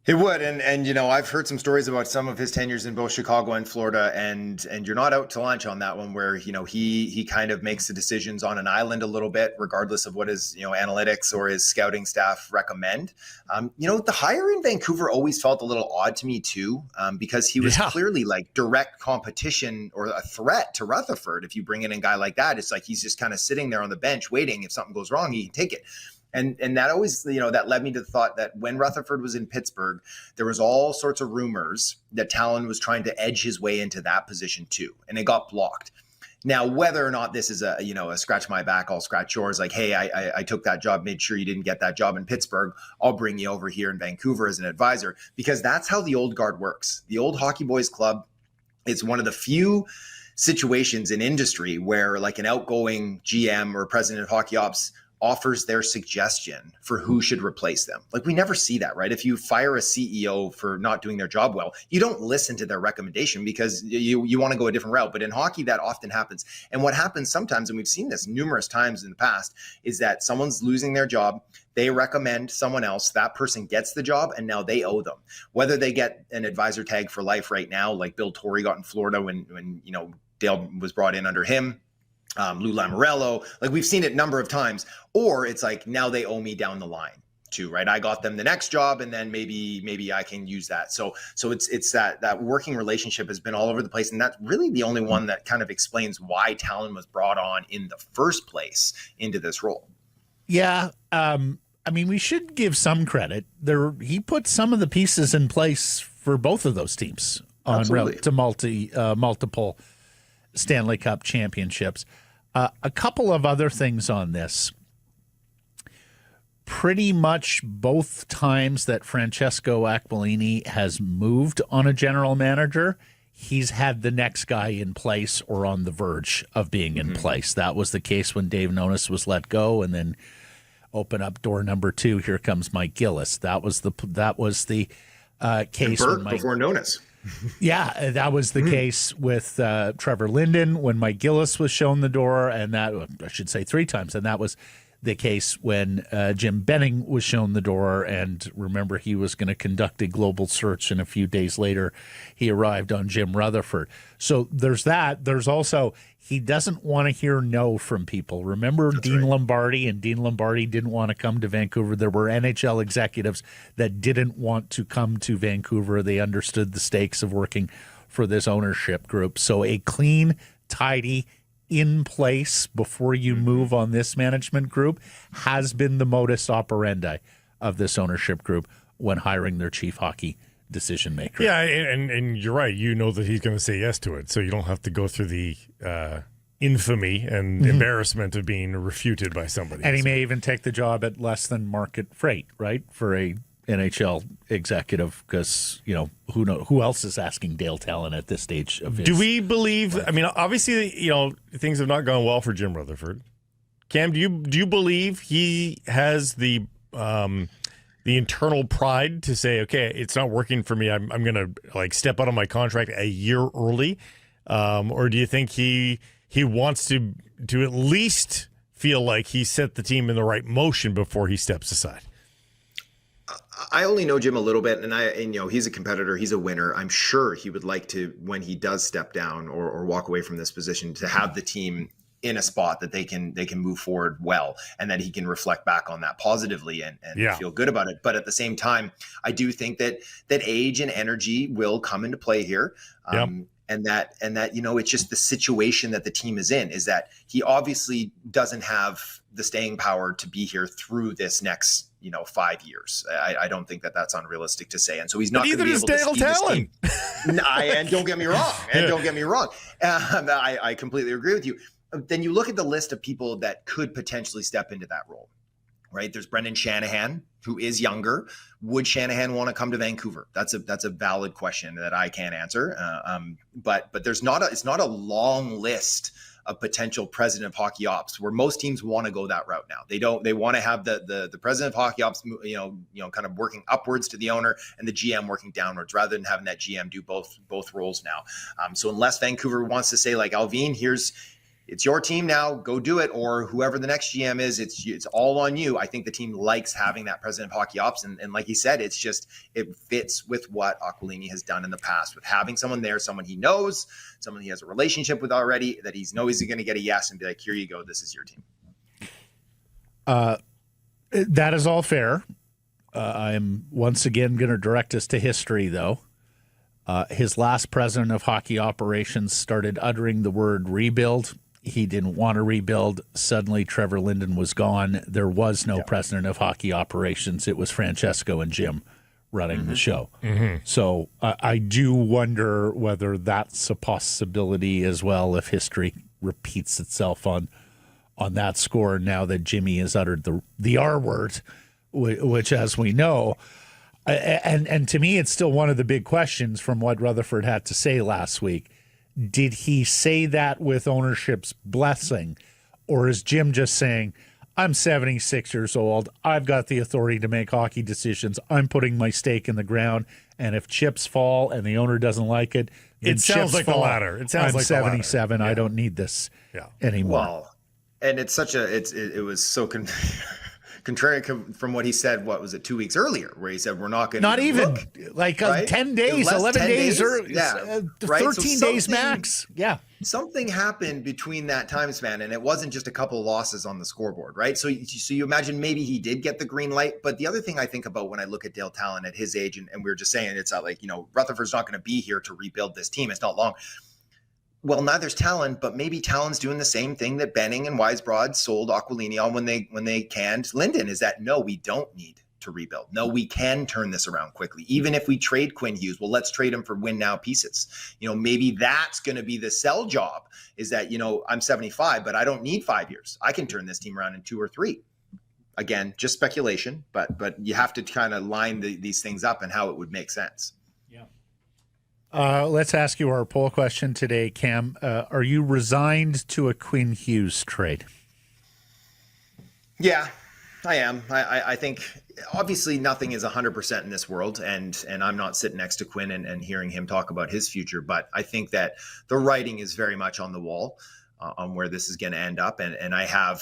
It would, and I've heard some stories about some of his tenures in both Chicago and Florida, and you're not out to lunch on that one, where he kind of makes the decisions on an island a little bit, regardless of what his analytics or his scouting staff recommend. The hire in Vancouver always felt a little odd to me too, because he was clearly like direct competition or a threat to Rutherford. If you bring in a guy like that, it's like he's just kind of sitting there on the bench waiting. If something goes wrong, he can take it. And that always, that led me to the thought that when Rutherford was in Pittsburgh, there was all sorts of rumors that Talon was trying to edge his way into that position too, and it got blocked. Now, whether or not this is a scratch my back, I'll scratch yours, like, hey, I took that job, made sure you didn't get that job in Pittsburgh, I'll bring you over here in Vancouver as an advisor, because that's how the old guard works. The old Hockey Boys Club is one of the few situations in industry where like an outgoing GM or president of hockey ops offers their suggestion for who should replace them. Like, we never see that, right? If you fire a CEO for not doing their job well, you don't listen to their recommendation because you want to go a different route. But in hockey, that often happens. And what happens sometimes, and we've seen this numerous times in the past, is that someone's losing their job, they recommend someone else, that person gets the job, and now they owe them. Whether they get an advisor tag for life right now, like Bill Torrey got in Florida when Dale was brought in under him, Lou Lamoriello, like we've seen it a number of times, or it's like now they owe me down the line too, right? I got them the next job, and then maybe I can use that. So it's that working relationship has been all over the place, and that's really the only one that kind of explains why Talon was brought on in the first place into this role. Yeah, we should give some credit. He put some of the pieces in place for both of those teams on to multiple Stanley Cup championships. A couple of other things on this. Pretty much both times that Francesco Aquilini has moved on a general manager, he's had the next guy in place or on the verge of being in place. That was the case when Dave Nonis was let go, and then open up door number 2. Here comes Mike Gillis. That was the case when before Nonis. Yeah, that was the case with Trevor Linden when Mike Gillis was shown the door, and that, I should say 3 times, and that was the case when Jim Benning was shown the door, and remember, he was going to conduct a global search, and a few days later he arrived on Jim Rutherford. So there's that. There's also, he doesn't want to hear no from people. Remember Dean Lombardi, and Dean Lombardi didn't want to come to Vancouver. There were NHL executives that didn't want to come to Vancouver. They understood the stakes of working for this ownership group. So a clean, tidy, in place before you move on this management group has been the modus operandi of this ownership group when hiring their chief hockey decision maker. Yeah, and you're right. You know that he's going to say yes to it, so you don't have to go through the infamy and embarrassment of being refuted by somebody. And he may even take the job at less than market freight, right, for a NHL executive, because who else is asking Dale Talon at this stage of his Do we believe? Life? I mean, obviously, things have not gone well for Jim Rutherford. Cam, do you believe he has the internal pride to say, okay, it's not working for me, I'm going to step out of my contract a year early, or do you think he wants to at least feel like he set the team in the right motion before he steps aside? I only know Jim a little bit, and he's a competitor. He's a winner. I'm sure he would like to, when he does step down or walk away from this position, to have the team in a spot that they can move forward well, and that he can reflect back on that positively and feel good about it. But at the same time, I do think that age and energy will come into play here. And that it's just the situation that the team is in, is that he obviously doesn't have the staying power to be here through this next 5 years. I don't think that that's unrealistic to say, and so he's not going to be able to see this team. And don't get me wrong. I completely agree with you. Then you look at the list of people that could potentially step into that role. Right, there's Brendan Shanahan, who is younger. Would Shanahan want to come to Vancouver? That's a valid question that I can't answer. But there's it's not a long list of potential president of hockey ops, where most teams want to go that route now. They want to have the president of hockey ops, kind of working upwards to the owner, and the GM working downwards, rather than having that GM do both roles now. So unless Vancouver wants to say, like, Alvin, it's your team now, go do it, or whoever the next GM is, it's all on you. I think the team likes having that president of hockey ops. And like he said, it fits with what Aquilini has done in the past, with having someone there, someone he knows, someone he has a relationship with already, that he's going to get a yes and be like, here you go, this is your team. That is all fair. I'm once again going to direct us to history, though. His last president of hockey operations started uttering the word rebuild. He didn't want to rebuild. Suddenly, Trevor Linden was gone. There was no president of hockey operations. It was Francesco and Jim running the show. So I do wonder whether that's a possibility as well, if history repeats itself on that score, now that Jimmy has uttered the R word, which, as we know, and to me, it's still one of the big questions from what Rutherford had to say last week. Did he say that with ownership's blessing, or is Jim just saying, I'm 76 years old, I've got the authority to make hockey decisions, I'm putting my stake in the ground, and if chips fall and the owner doesn't like it, it sounds like the latter. It sounds I'm like 77, I don't need this anymore. Well, and it was so contrary from what he said, what was it, 2 weeks earlier, where he said, we're not going to not even look, like right? 10 days, 11 days, or 13 days max. Yeah. Something happened between that time span, and it wasn't just a couple of losses on the scoreboard, right? So you imagine maybe he did get the green light. But the other thing I think about when I look at Dale Talon at his age, and we were just saying, it's not like, Rutherford's not going to be here to rebuild this team. It's not long. Well, neither's Talon, but maybe Talon's doing the same thing that Benning and Weisbrod sold Aquilini on when they canned Linden, is that, no, we don't need to rebuild. No, we can turn this around quickly. Even if we trade Quinn Hughes, well, let's trade him for win now pieces. Maybe that's going to be the sell job, is that, I'm 75, but I don't need 5 years. I can turn this team around in 2 or 3. Again, just speculation, but you have to kind of line these things up and how it would make sense. Let's ask you our poll question today, Cam. Are you resigned to a Quinn Hughes trade? Yeah, I am. I think obviously nothing is 100% in this world, and I'm not sitting next to Quinn and hearing him talk about his future, but I think that the writing is very much on the wall. on where this is going to end up. And I have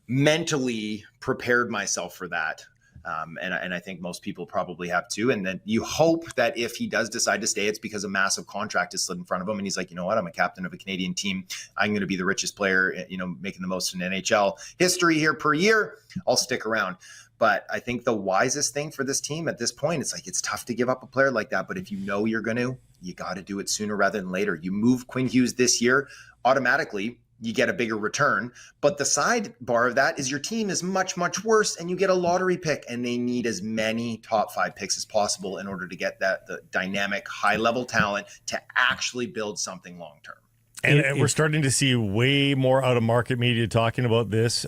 mentally prepared myself for that. And I think most people probably have too. And then you hope that if he does decide to stay, it's because a massive contract is slid in front of him. And he's like, you know what, I'm a captain of a Canadian team. I'm going to be the richest player, making the most in NHL history here per year. I'll stick around. But I think the wisest thing for this team at this point, it's tough to give up a player like that. But if you know you're going to, you got to do it sooner rather than later. You move Quinn Hughes this year, automatically you get a bigger return. But the sidebar of that is your team is much, much worse, and you get a lottery pick, and they need as many top 5 picks as possible in order to get the dynamic, high-level talent to actually build something long-term. And we're starting to see way more out-of-market media talking about this,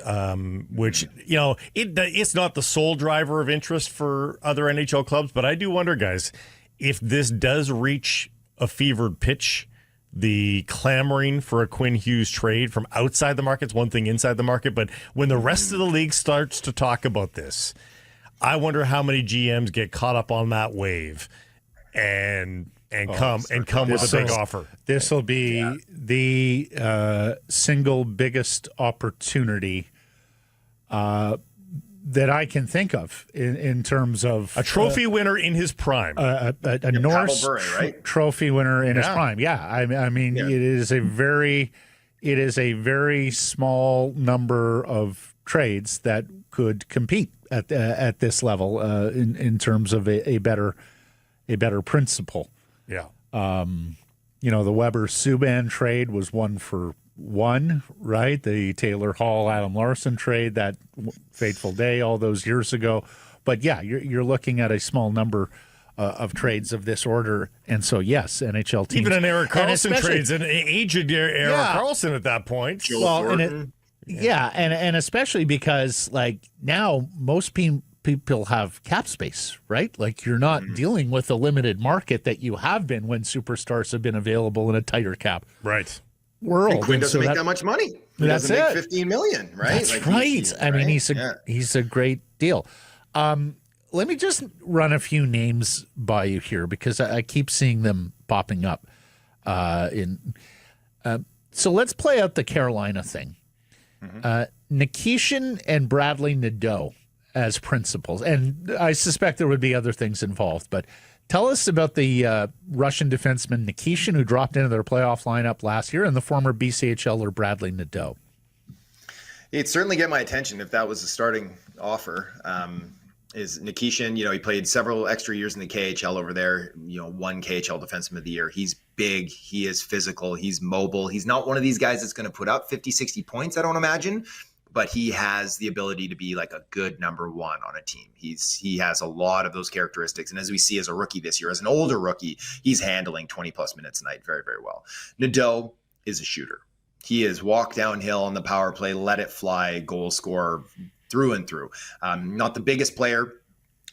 which, it's not the sole driver of interest for other NHL clubs, but I do wonder, guys, if this does reach a fevered pitch, the clamoring for a Quinn Hughes trade from outside the market's one thing, inside the market, but when the rest of the league starts to talk about this, I wonder how many GMs get caught up on that wave and come with a big offer. This will be the single biggest opportunity that I can think of in terms of a trophy winner in his prime, a Norris right? trophy winner in his prime. Yeah, I mean, it is a very small number of trades that could compete at this level in terms of a better principle. Yeah. The Weber Subban trade was 1-for-1, right? The Taylor Hall, Adam Larson trade, that fateful day all those years ago. But yeah, you're looking at a small number of trades of this order. And so, yes, NHL teams. Even an Eric Carlson trades, an aged Eric Carlson at that point. And especially because, now most people have cap space, right? Like, you're not dealing with a limited market that you have been when superstars have been available in a tighter cap world. And Quinn doesn't make that much money. He doesn't make $15 million, right? That's right. I mean, he's a great deal. Let me just run a few names by you here because I keep seeing them popping up. So let's play out the Carolina thing. Nikishin and Bradley Nadeau as principals. And I suspect there would be other things involved, but tell us about the Russian defenseman Nikishin, who dropped into their playoff lineup last year, and the former BCHLer Bradley Nadeau. It'd certainly get my attention if that was a starting offer. Is Nikishin, he played several extra years in the KHL over there, one KHL defenseman of the year. He's big. He is physical. He's mobile. He's not one of these guys that's going to put up 50, 60 points, I don't imagine. But he has the ability to be like a good number one on a team. He has a lot of those characteristics. And as we see as a rookie this year, as an older rookie, he's handling 20-plus minutes a night very, very well. Nadeau is a shooter. He is walk downhill on the power play, let it fly, goal scorer through and through. Not the biggest player,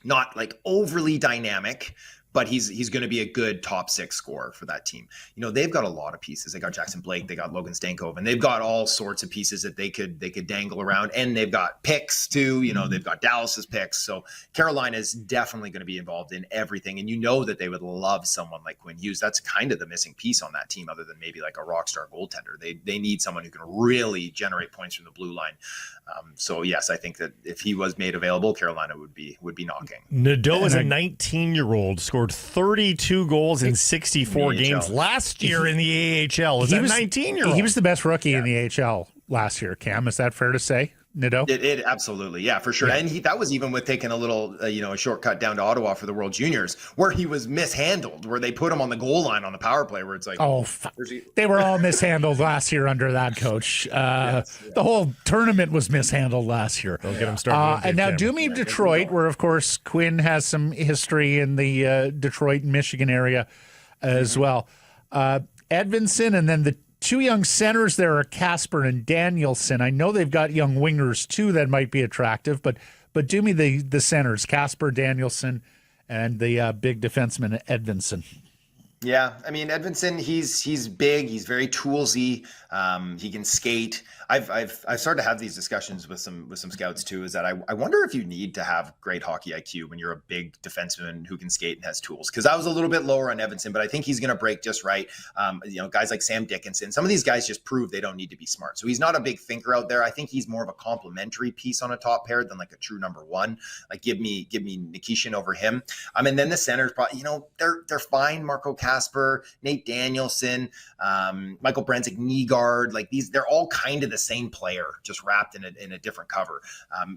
not like overly dynamic, but he's going to be a good top 6 scorer for that team. They've got a lot of pieces. They got Jackson Blake, they got Logan Stankov, and they've got all sorts of pieces that they could dangle around. And they've got picks too. They've got Dallas's picks. So Carolina is definitely going to be involved in everything. And that they would love someone like Quinn Hughes. That's kind of the missing piece on that team, other than maybe like a rock star goaltender. They need someone who can really generate points from the blue line. So yes, I think that if he was made available, Carolina would be knocking. Nadeau is a 19-year-old, scored 32 goals in 64 games last year in the AHL. Is that 19-year-old? He was the best rookie in the AHL last year, Cam. Is that fair to say? Nadeau? It absolutely, yeah, for sure. Yeah. And that was even with taking a little, a shortcut down to Ottawa for the World Juniors, where he was mishandled, where they put him on the goal line on the power play, where it's like, they were all mishandled last year under that coach. The whole tournament was mishandled last year. Don't get him started. And now do me Detroit, where of course Quinn has some history in the Detroit and Michigan area as well. Edvinson, and then the two young centers there are Casper and Danielson. I know they've got young wingers too that might be attractive, but do me the centers, Casper, Danielson, and the big defenseman Edvinson. Yeah, I mean Edvinsson, he's big, he's very toolsy. He can skate. I've started to have these discussions with some scouts too. Is that I wonder if you need to have great hockey IQ when you're a big defenseman who can skate and has tools. Because I was a little bit lower on Edvinsson, but I think he's going to break just right. Guys like Sam Dickinson, some of these guys just prove they don't need to be smart. So he's not a big thinker out there. I think he's more of a complementary piece on a top pair than like a true number one. Like give me Nikishin over him. And then the centers, probably they're fine. Marco Kasper, Nate Danielson, Michael Brenzig, Nygaard. Like they're all kind of the same player, just wrapped in a different cover.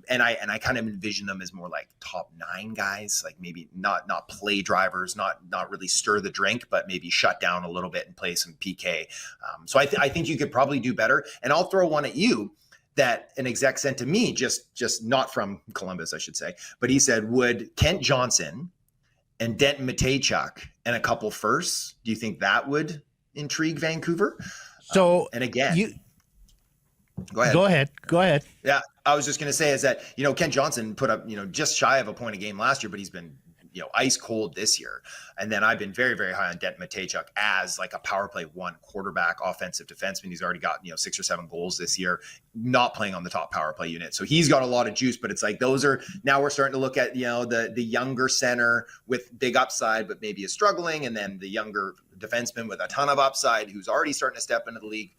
And I kind of envision them as more like top 9 guys, like maybe not play drivers, not really stir the drink, but maybe shut down a little bit and play some PK. So I think you could probably do better. And I'll throw one at you that an exec sent to me, just not from Columbus, I should say, but he said, would Kent Johnson and Denton Matejchuk and a couple firsts, do you think that would intrigue Vancouver? So, and again, go ahead. Yeah, I was just going to say is that, Ken Johnson put up, just shy of a point a game last year, but he's been, ice cold this year. And then I've been very, very high on Denton Matejchuk as like a power play 1 quarterback, offensive defenseman. He's already got, 6 or 7 goals this year, not playing on the top power play unit. So he's got a lot of juice, but it's like now we're starting to look at, the younger center with big upside, but maybe is struggling. And then the younger defenseman with a ton of upside who's already starting to step into the league.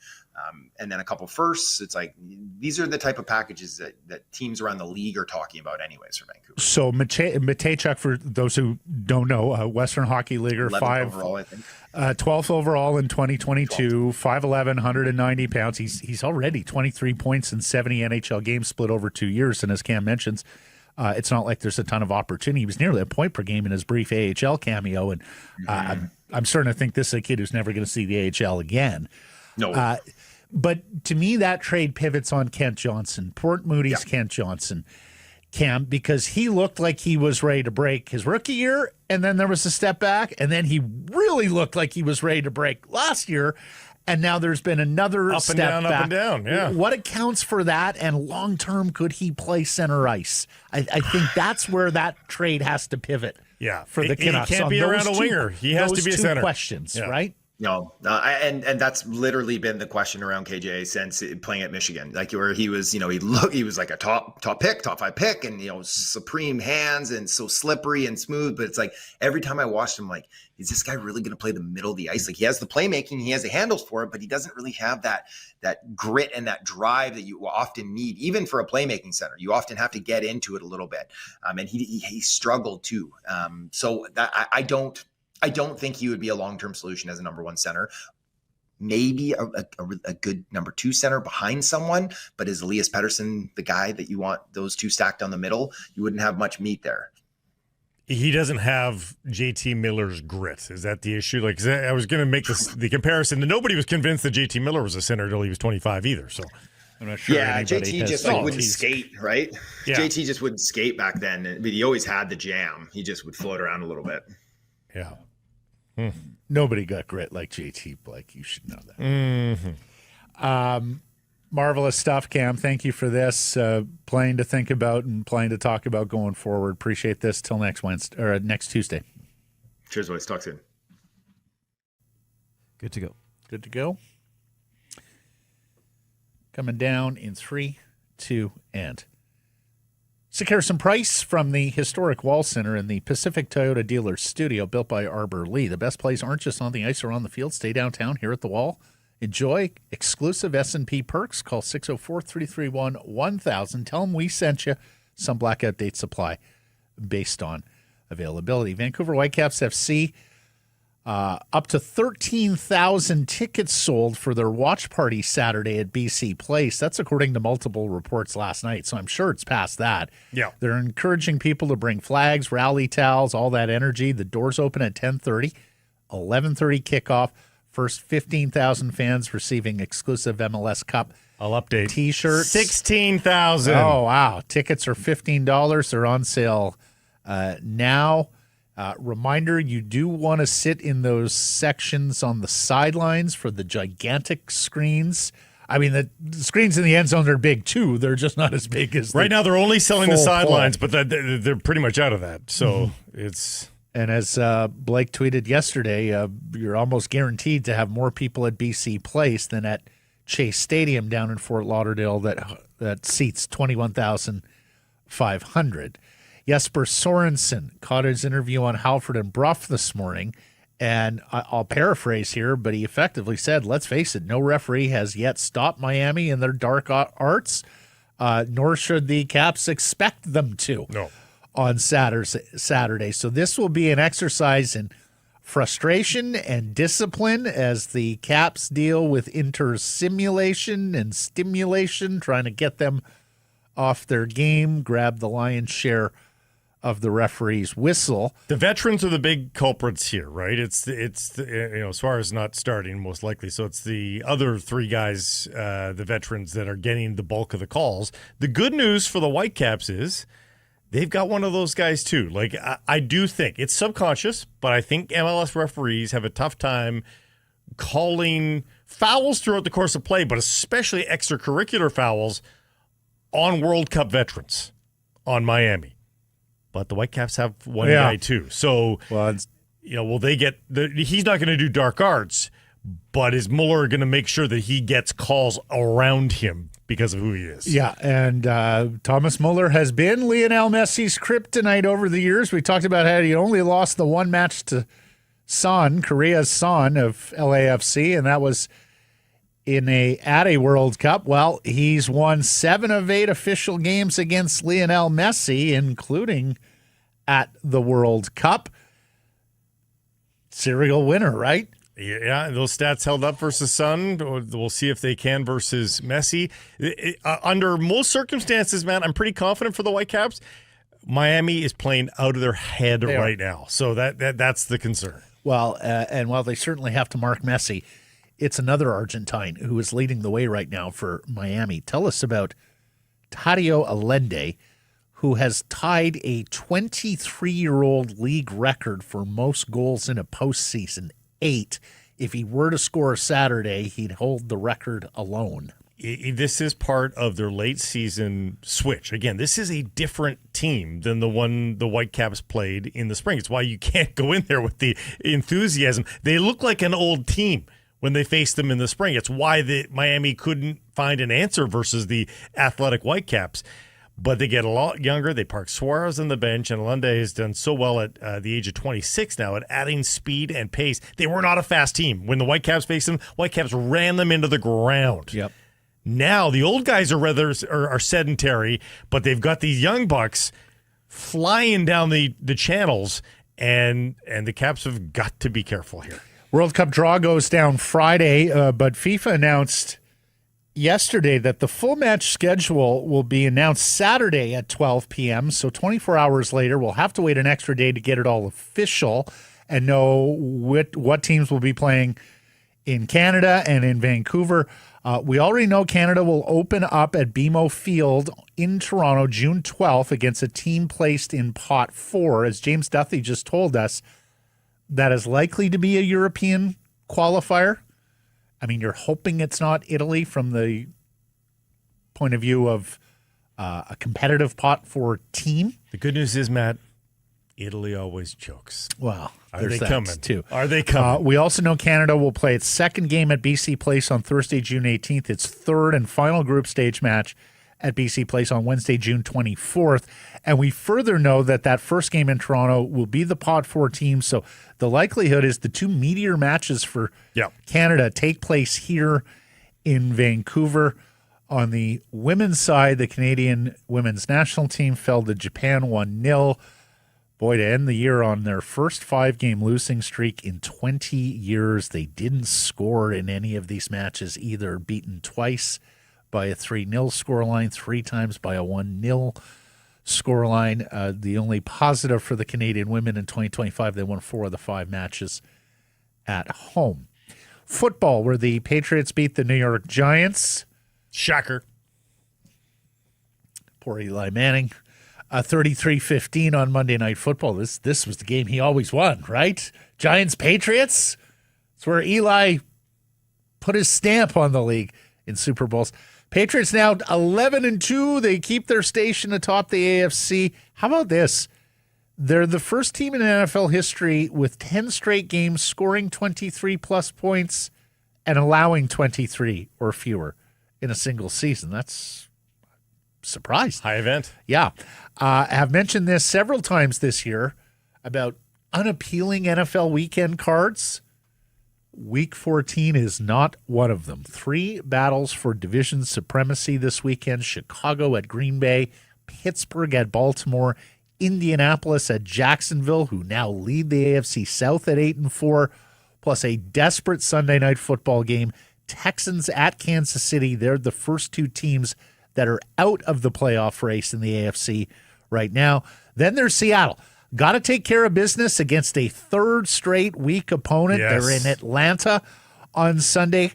And then a couple firsts. It's like these are the type of packages that teams around the league are talking about anyways for Vancouver. So Matejchuk, for those who don't know, Western Hockey Leaguer, 5 overall, I think. 12th overall in 2022, 5'11", 190 pounds. He's already 23 points in 70 NHL games split over 2 years. And as Cam mentions, it's not like there's a ton of opportunity. He was nearly a point per game in his brief AHL cameo. And I'm starting to think this is a kid who's never going to see the AHL again. No. But to me, that trade pivots on Kent Johnson, Port Moody's Kent Johnson, Cam, because he looked like he was ready to break his rookie year, and then there was a step back, and then he really looked like he was ready to break last year, and now there's been another step back. Up and down, yeah. What accounts for that, and long-term, could he play center ice? I think that's where that trade has to pivot for the Canucks. He can't be around a winger. He has to be a center. Questions, right? No, and that's literally been the question around KJ since playing at Michigan, like where he was, he was like a top pick, top 5 pick, and supreme hands and so slippery and smooth. But it's like every time I watched him, like, is this guy really going to play the middle of the ice? Like he has the playmaking, he has the handles for it, but he doesn't really have that grit and that drive that you often need, even for a playmaking center. You often have to get into it a little bit, and he struggled too. So that I don't think he would be a long-term solution as a number 1 center. Maybe a good number 2 center behind someone, but is Elias Pettersson the guy that you want those two stacked down the middle? You wouldn't have much meat there. He doesn't have JT Miller's grit. Is that the issue? Like, I was going to make the comparison. Nobody was convinced that JT Miller was a center until he was 25 either. So I'm not sure. Yeah, JT just wouldn't skate, right? Yeah. JT just wouldn't skate back then. But he always had the jam. He just would float around a little bit. Yeah. Nobody got grit like JT Blake. You should know that. Mm-hmm. Marvelous stuff, Cam. Thank you for this. Playing to think about and playing to talk about going forward. Appreciate this. Till next Wednesday or next Tuesday. Cheers, boys. Talk soon. Good to go. Good to go. Coming down in 3, 2, and. Sick Harrison Price from the historic Wall Center in the Pacific Toyota Dealer Studio, built by Arbor Lee. The best plays aren't just on the ice or on the field. Stay downtown here at the Wall. Enjoy exclusive S&P perks. Call 604-331-1000. Tell them we sent you. Some blackout date supply based on availability. Vancouver Whitecaps FC, up to 13,000 tickets sold for their watch party Saturday at BC Place. That's according to multiple reports last night, so I'm sure it's past that. Yeah. They're encouraging people to bring flags, rally towels, all that energy. The doors open at 10:30, 11:30 kickoff. First 15,000 fans receiving exclusive MLS Cup I'll update. T-shirts. 16,000. Oh, wow. Tickets are $15. They're on sale now. Reminder, you do want to sit in those sections on the sidelines for the gigantic screens. I mean, the screens in the end zone are big, too. They're just not as big as right now, they're only selling the full sidelines, but they're pretty much out of that. So it's And as Blake tweeted yesterday, you're almost guaranteed to have more people at BC Place than at Chase Stadium down in Fort Lauderdale that seats 21,500. Jesper Sorensen caught his interview on Halford and Bruff this morning, and I'll paraphrase here, but he effectively said, let's face it, no referee has yet stopped Miami in their dark arts, nor should the Caps expect them to. No. On Saturday. So this will be an exercise in frustration and discipline as the Caps deal with inter-simulation and stimulation, trying to get them off their game, grab the lion's share of the referee's whistle. The veterans are the big culprits here, right? It's as far as not starting, most likely. So it's the other three guys, the veterans, that are getting the bulk of the calls. The good news for the Whitecaps is they've got one of those guys too. Like, I do think it's subconscious, but I think MLS referees have a tough time calling fouls throughout the course of play, but especially extracurricular fouls on World Cup veterans on Miami. But the Whitecaps have one guy too. So, will they get he's not going to do dark arts, but is Mueller going to make sure that he gets calls around him because of who he is? Yeah, and Thomas Mueller has been Lionel Messi's kryptonite over the years. We talked about how he only lost the one match to Korea's Son of LAFC, and that was at a World Cup. Well, he's won 7 of 8 official games against Lionel Messi, including at the World Cup. Serial winner, right? Yeah, those stats held up versus Son. We'll see if they can versus Messi. Under most circumstances, man, I'm pretty confident for the Whitecaps. Miami is playing out of their head right now, so that's the concern. Well, and while they certainly have to mark Messi, it's another Argentine who is leading the way right now for Miami. Tell us about Tadio Allende, who has tied a 23-year-old league record for most goals in a postseason, 8. If he were to score Saturday, he'd hold the record alone. This is part of their late season switch. Again, this is a different team than the one the Whitecaps played in the spring. It's why you can't go in there with the enthusiasm. They look like an old team when they faced them in the spring. It's why Miami couldn't find an answer versus the athletic Whitecaps. But they get a lot younger. They park Suarez on the bench, and Allende has done so well at the age of 26 now at adding speed and pace. They were not a fast team. When the Whitecaps faced them, Whitecaps ran them into the ground. Yep. Now the old guys are sedentary, but they've got these young bucks flying down the channels, and the Caps have got to be careful here. World Cup draw goes down Friday, but FIFA announced yesterday that the full match schedule will be announced Saturday at 12 p.m. So 24 hours later, we'll have to wait an extra day to get it all official and know what teams will be playing in Canada and in Vancouver. We already know Canada will open up at BMO Field in Toronto June 12th against a team placed in Pot 4. As James Duthie just told us, that is likely to be a European qualifier. I mean, you're hoping it's not Italy from the point of view of a competitive Pot 4 team. The good news is, Matt, Italy always chokes. Well, are they coming? Too. Are they coming? We also know Canada will play its second game at BC Place on Thursday, June 18th. Its third and final group stage match at BC Place on Wednesday, June 24th. And we further know that first game in Toronto will be the Pot 4 team. So the likelihood is the 2 meteor matches for Canada take place here in Vancouver. On the women's side, the Canadian women's national team fell to Japan 1-0. Boy, to end the year on their first 5-game losing streak in 20 years. They didn't score in any of these matches either. Beaten twice by a 3-0 scoreline, 3 times by a 1-0 scoreline. The only positive for the Canadian women in 2025, they won 4 of the 5 matches at home. Football, where the Patriots beat the New York Giants. Shocker. Poor Eli Manning. 33-15 on Monday Night Football. This was the game he always won, right? Giants-Patriots. It's where Eli put his stamp on the league in Super Bowls. Patriots now 11-2. They keep their station atop the AFC. How about this? They're the first team in NFL history with 10 straight games scoring 23-plus points and allowing 23 or fewer in a single season. That's surprising. High event. Yeah. I've mentioned this several times this year about unappealing NFL weekend cards. Week 14 is not one of them. 3 battles for division supremacy this weekend. Chicago at Green Bay, Pittsburgh at Baltimore, Indianapolis at Jacksonville, who now lead the AFC South at 8-4, plus a desperate Sunday night football game. Texans at Kansas City. They're the first 2 teams that are out of the playoff race in the AFC right now. Then there's Seattle. Got to take care of business against a third straight week opponent. Yes. They're in Atlanta on Sunday.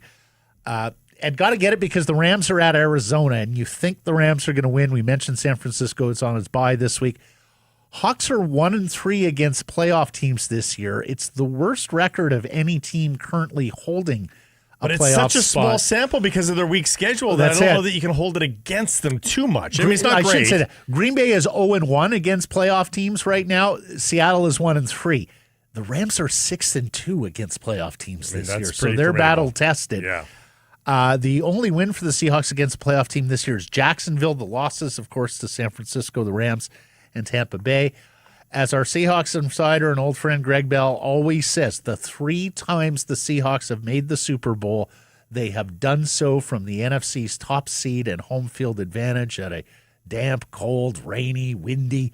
And got to get it because the Rams are at Arizona, and you think the Rams are going to win. We mentioned San Francisco. It's on its bye this week. Hawks are 1-3 against playoff teams this year. It's the worst record of any team currently holding a playoff spot. But it's such a small sample because of their weak schedule that I don't know that you can hold it against them too much. I mean, it's not great. I should say that. Green Bay is 0-1 against playoff teams right now. Seattle is 1-3. The Rams are 6-2 against playoff teams this year, so they're battle tested. Yeah. The only win for the Seahawks against a playoff team this year is Jacksonville. The losses, of course, to San Francisco, the Rams, and Tampa Bay. As our Seahawks insider and old friend Greg Bell always says, the 3 times the Seahawks have made the Super Bowl, they have done so from the NFC's top seed and home field advantage at a damp, cold, rainy, windy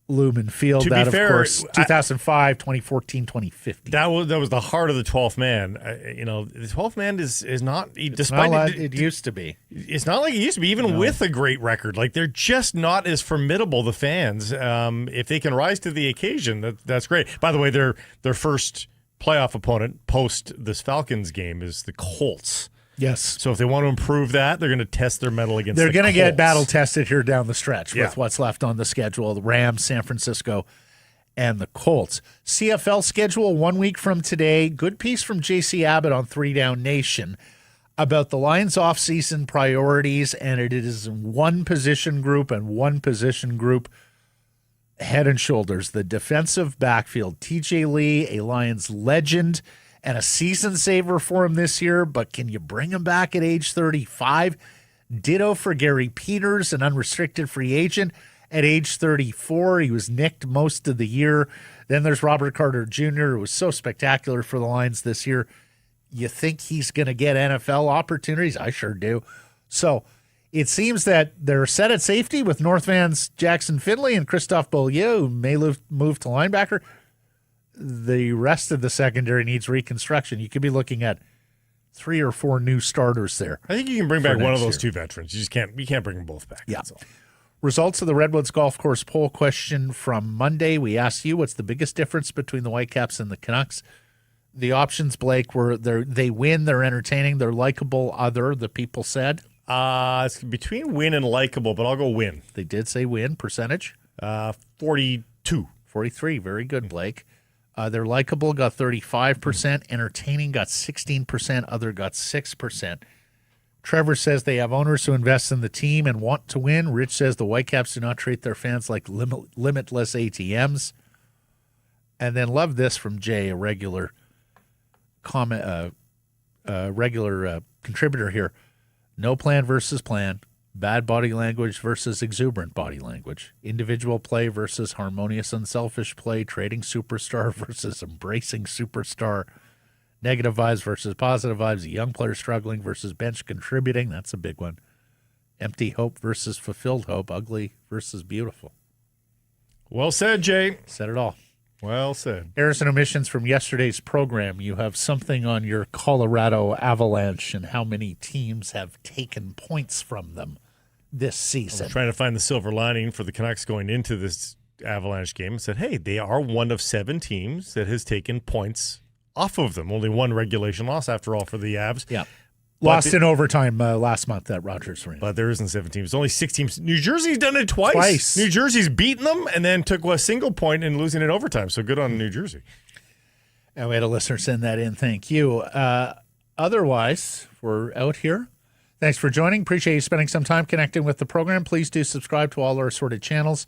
Lumen Field. To that, be fair, of course, 2005, 2014, 2015. That was the heart of the 12th man. The 12th man is not, despite not like it used to be. It's not like it used to be, even with a great record. Like, they're just not as formidable, the fans. If they can rise to the occasion, that's great. By the way, their first playoff opponent post this Falcons game is the Colts. Yes. So if they want to improve that, they're going to test their mettle against They're going to get Colts. battle tested here down the stretch with what's left on the schedule. The Rams, San Francisco, and the Colts. CFL schedule 1 week from today. Good piece from J.C. Abbott on 3 Down Nation about the Lions' offseason priorities, and it is one position group head and shoulders. The defensive backfield. TJ Lee, a Lions legend, and a season saver for him this year, but can you bring him back at age 35? Ditto for Gary Peters, an unrestricted free agent at age 34. He was nicked most of the year. Then there's Robert Carter Jr., who was so spectacular for the Lions this year. You think he's going to get NFL opportunities? I sure do. So it seems that they're set at safety with North Van's Jackson Finley and Christophe Beaulieu, who may move to linebacker. The rest of the secondary needs reconstruction. You could be looking at 3 or 4 new starters there. I think you can bring back one of those 2 veterans. You can't bring them both back. Yeah. That's all. Results of the Redwoods Golf Course poll question from Monday. We asked you, what's the biggest difference between the Whitecaps and the Canucks? The options, Blake, were they win, they're entertaining, they're likable, the people said. It's between win and likable, but I'll go win. They did say win. Percentage? 42. 43. Very good, Blake. They're likable, got 35%. Entertaining, got 16%. Other got 6%. Trevor says they have owners who invest in the team and want to win. Rich says the Whitecaps do not treat their fans like limitless ATMs. And then love this from Jay, a regular comment, regular contributor here. No plan versus plan. Bad body language versus exuberant body language. Individual play versus harmonious, unselfish play. Trading superstar versus embracing superstar. Negative vibes versus positive vibes. Young player struggling versus bench contributing. That's a big one. Empty hope versus fulfilled hope. Ugly versus beautiful. Well said, Jay. Said it all. Well said. Errors and omissions from yesterday's program. You have something on your Colorado Avalanche and how many teams have taken points from them this season. I was trying to find the silver lining for the Canucks going into this Avalanche game and said, hey, they are one of 7 teams that has taken points off of them. Only 1 regulation loss, after all, for the Avs. Yeah. Lost in overtime last month at Rogers Arena. But there isn't 7 teams. It's only 6 teams. New Jersey's done it twice. New Jersey's beaten them and then took a single point and losing in overtime. So good on New Jersey. And we had a listener send that in. Thank you. Otherwise, we're out here. Thanks for joining. Appreciate you spending some time connecting with the program. Please do subscribe to all our assorted channels.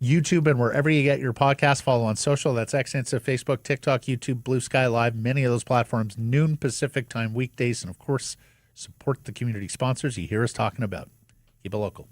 YouTube, and wherever you get your podcast. Follow on social. That's X, Insta, Facebook, TikTok, YouTube, Blue Sky Live, many of those platforms, noon Pacific time weekdays. And, of course, support the community sponsors you hear us talking about. Keep it local.